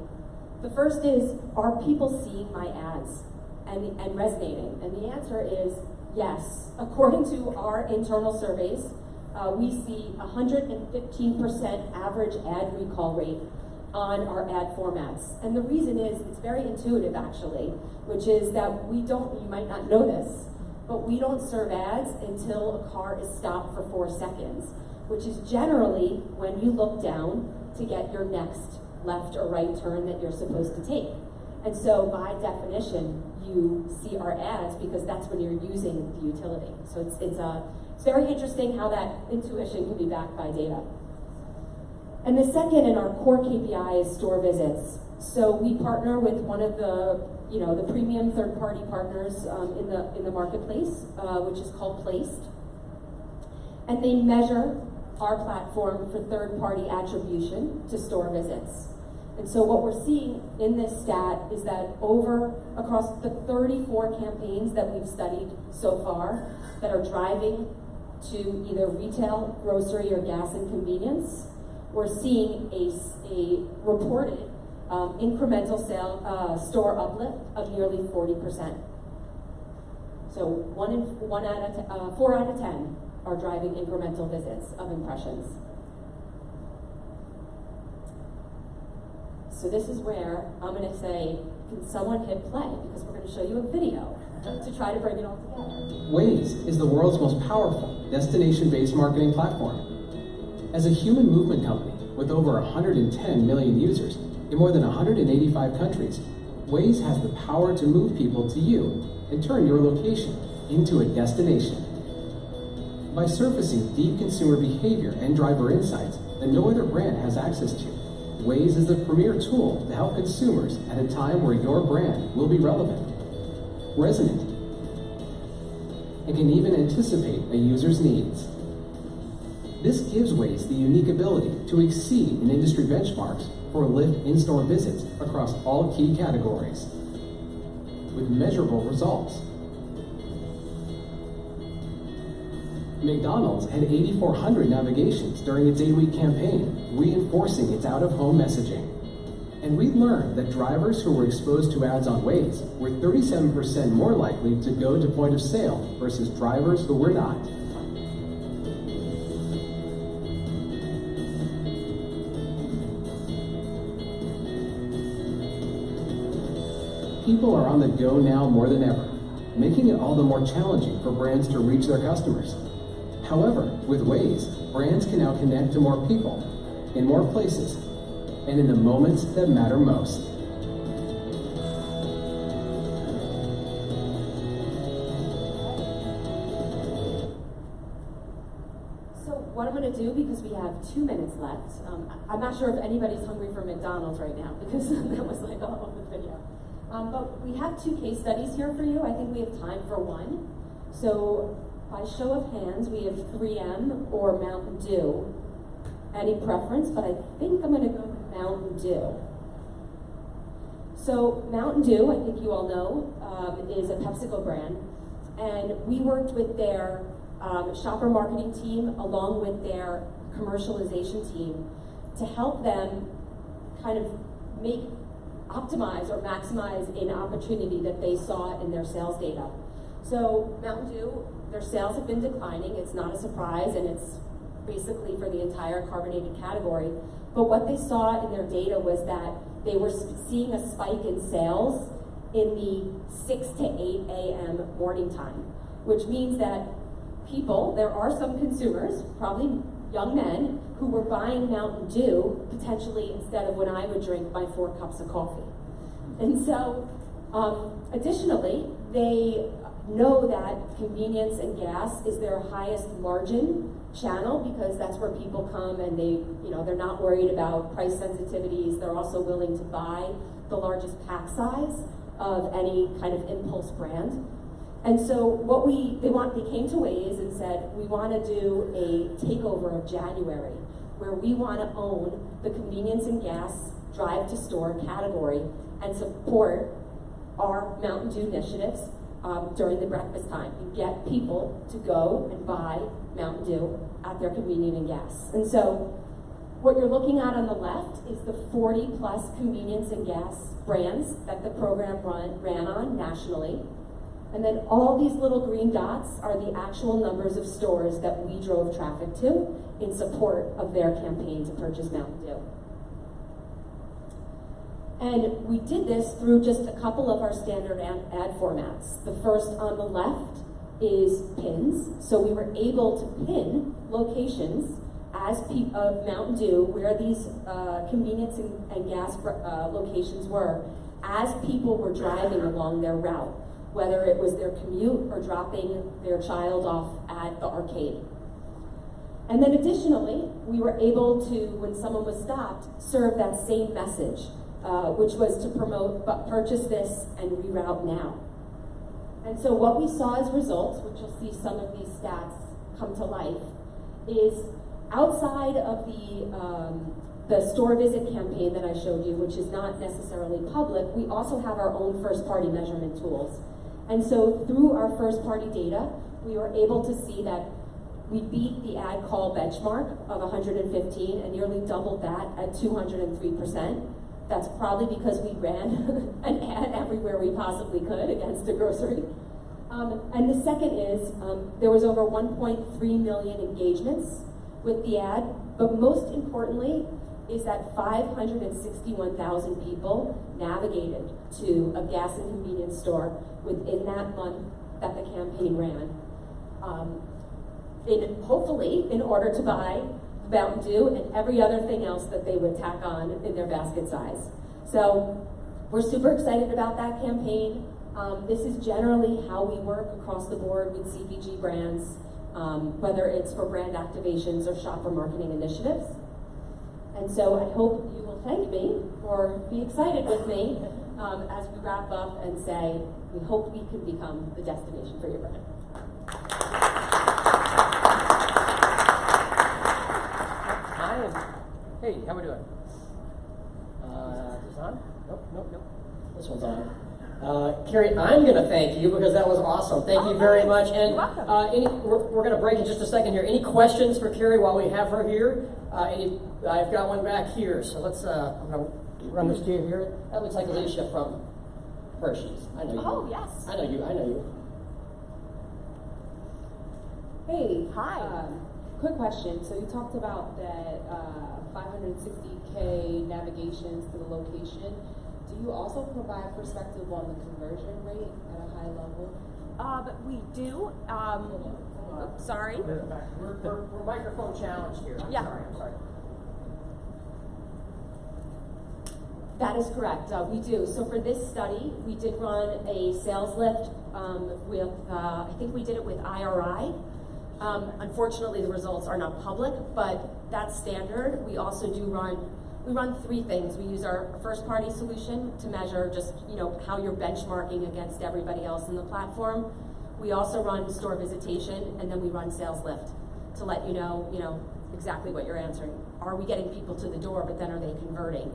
The first is, are people seeing my ads and resonating? And the answer is yes. According to our internal surveys, we see 115% average ad recall rate on our ad formats. And the reason is, it's very intuitive actually, which is that you might not know this, but we don't serve ads until a car is stopped for 4 seconds, which is generally when you look down to get your next left or right turn that you're supposed to take. And so by definition, you see our ads because that's when you're using the utility. So it's very interesting how that intuition can be backed by data. And the second in our core KPI is store visits. So we partner with one of the premium third-party partners in the marketplace, which is called Placed. And they measure our platform for third-party attribution to store visits. And so what we're seeing in this stat is that across the 34 campaigns that we've studied so far that are driving to either retail, grocery, or gas and convenience, we're seeing a reported incremental store uplift of nearly 40%. So 4 out of 10 are driving incremental visits of impressions. So this is where I'm going to say, can someone hit play? Because we're going to show you a video to try to bring it all together. Waze is the world's most powerful destination-based marketing platform. As a human movement company with over 110 million users, In more than 185 countries, Waze has the power to move people to you and turn your location into a destination. By surfacing deep consumer behavior and driver insights that no other brand has access to, Waze is the premier tool to help consumers at a time where your brand will be relevant, resonant, and can even anticipate a user's needs. This gives Waze the unique ability to exceed in industry benchmarks for Lyft in-store visits across all key categories, with measurable results. McDonald's had 8,400 navigations during its 8-week campaign, reinforcing its out-of-home messaging. And we learned that drivers who were exposed to ads on Waze were 37% more likely to go to point of sale versus drivers who were not. People are on the go now more than ever, making it all the more challenging for brands to reach their customers. However, with Waze, brands can now connect to more people, in more places, and in the moments that matter most. So what I'm going to do, because we have 2 minutes left, I'm not sure if anybody's hungry for McDonald's right now, because that was like all over the video. But we have 2 case studies here for you. I think we have time for one. So by show of hands, we have 3M or Mountain Dew. Any preference? But I think I'm going to go with Mountain Dew. So Mountain Dew, I think you all know, is a PepsiCo brand. And we worked with their shopper marketing team along with their commercialization team to help them kind of optimize or maximize an opportunity that they saw in their sales data. So Mountain Dew, their sales have been declining. It's not a surprise, and it's basically for the entire carbonated category. But what they saw in their data was that they were seeing a spike in sales in the 6 to 8 a.m. morning time, which means that there are some consumers, probably young men, who were buying Mountain Dew potentially instead of when I would drink my 4 cups of coffee. And so, additionally, they know that convenience and gas is their highest margin channel because that's where people come and they're not worried about price sensitivities. They're also willing to buy the largest pack size of any kind of impulse brand. And so they came to Waze and said, we want to do a takeover of January, where we want to own the convenience and gas drive-to-store category and support our Mountain Dew initiatives during the breakfast time and get people to go and buy Mountain Dew at their convenience and gas. And so what you're looking at on the left is the 40-plus convenience and gas brands that the program ran on nationally. And then all these little green dots are the actual numbers of stores that we drove traffic to in support of their campaign to purchase Mountain Dew. And we did this through just a couple of our standard ad formats. The first on the left is pins. So we were able to pin locations of Mountain Dew where these convenience and gas locations were as people were driving along their route, whether it was their commute or dropping their child off at the arcade. And then additionally, we were able to, when someone was stopped, serve that same message, which was to promote, but purchase this and reroute now. And so what we saw as results, which you'll see some of these stats come to life, is outside of the store visit campaign that I showed you, which is not necessarily public, we also have our own first-party measurement tools. And so through our first-party data, we were able to see that we beat the ad call benchmark of 115 and nearly doubled that at 203%. That's probably because we ran an ad everywhere we possibly could against a grocery. And the second is there was over 1.3 million engagements with the ad, but most importantly is that 561,000 people navigated to a gas and convenience store within that month that the campaign ran. Hopefully in order to buy Mountain Dew and every other thing else that they would tack on in their basket size. So we're super excited about that campaign. This is generally how we work across the board with CPG brands, whether it's for brand activations or shopper marketing initiatives. And so I hope you will thank me or be excited with me as we wrap up and say, we hope we can become the destination for your brand. Hey, how we doing? Is this on? Nope. This one's on. Carrie, I'm going to thank you because that was awesome. Thank you very much. And we're going to break in just a second here. Any questions for Carrie while we have her here? I've got one back here. So let's. I'm going to run this to you here. That looks like Alicia from Hershey's. I know you. Oh, yes. I know you. Hey, hi. Quick question. So you talked about that 560K navigations to the location. Do you also provide perspective on the conversion rate at a high level? We do. Sorry. We're microphone challenged here. I'm sorry. That is correct. We do. So for this study, we did run a sales lift with, I think we did it with IRI. Unfortunately, the results are not public, but that's standard. We also do run three things. We use our first-party solution to measure just, how you're benchmarking against everybody else in the platform. We also run store visitation, and then we run sales lift to let you know, exactly what you're answering. Are we getting people to the door, but then are they converting?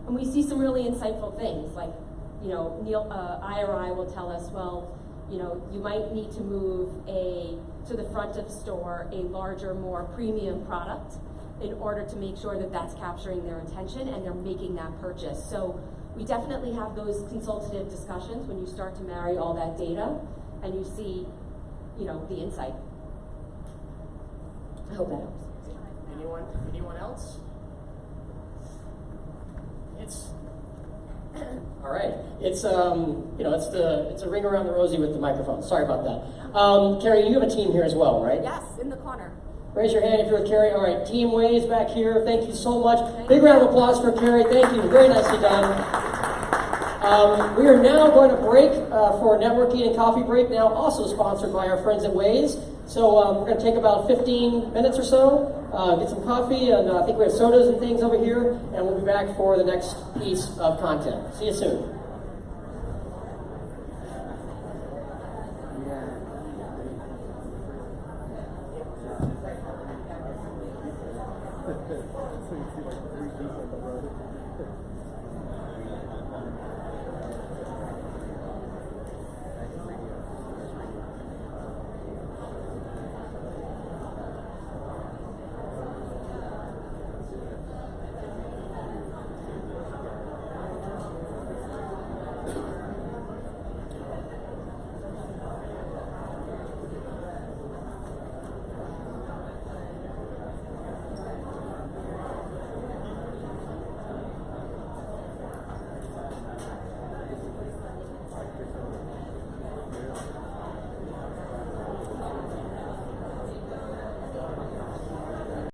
And we see some really insightful things, like, IRI will tell us, well, you might need to move to the front of the store a larger, more premium product in order to make sure that that's capturing their attention and they're making that purchase. So we definitely have those consultative discussions when you start to marry all that data and you see, the insight. I hope that helps. Anyone else? All right. It's it's a ring around the rosy with the microphone. Sorry about that. Carrie, you have a team here as well, right? Yes, in the corner. Raise your hand if you're with Carrie. All right, Team Waze back here. Thank you so much. Big round of applause for Carrie. Thank you. Very nicely done. We are now going to break for a networking and coffee break, now also sponsored by our friends at Waze. So we're going to take about 15 minutes or so, get some coffee, and I think we have sodas and things over here, and we'll be back for the next piece of content. See you soon. So you see like 3 people on the road.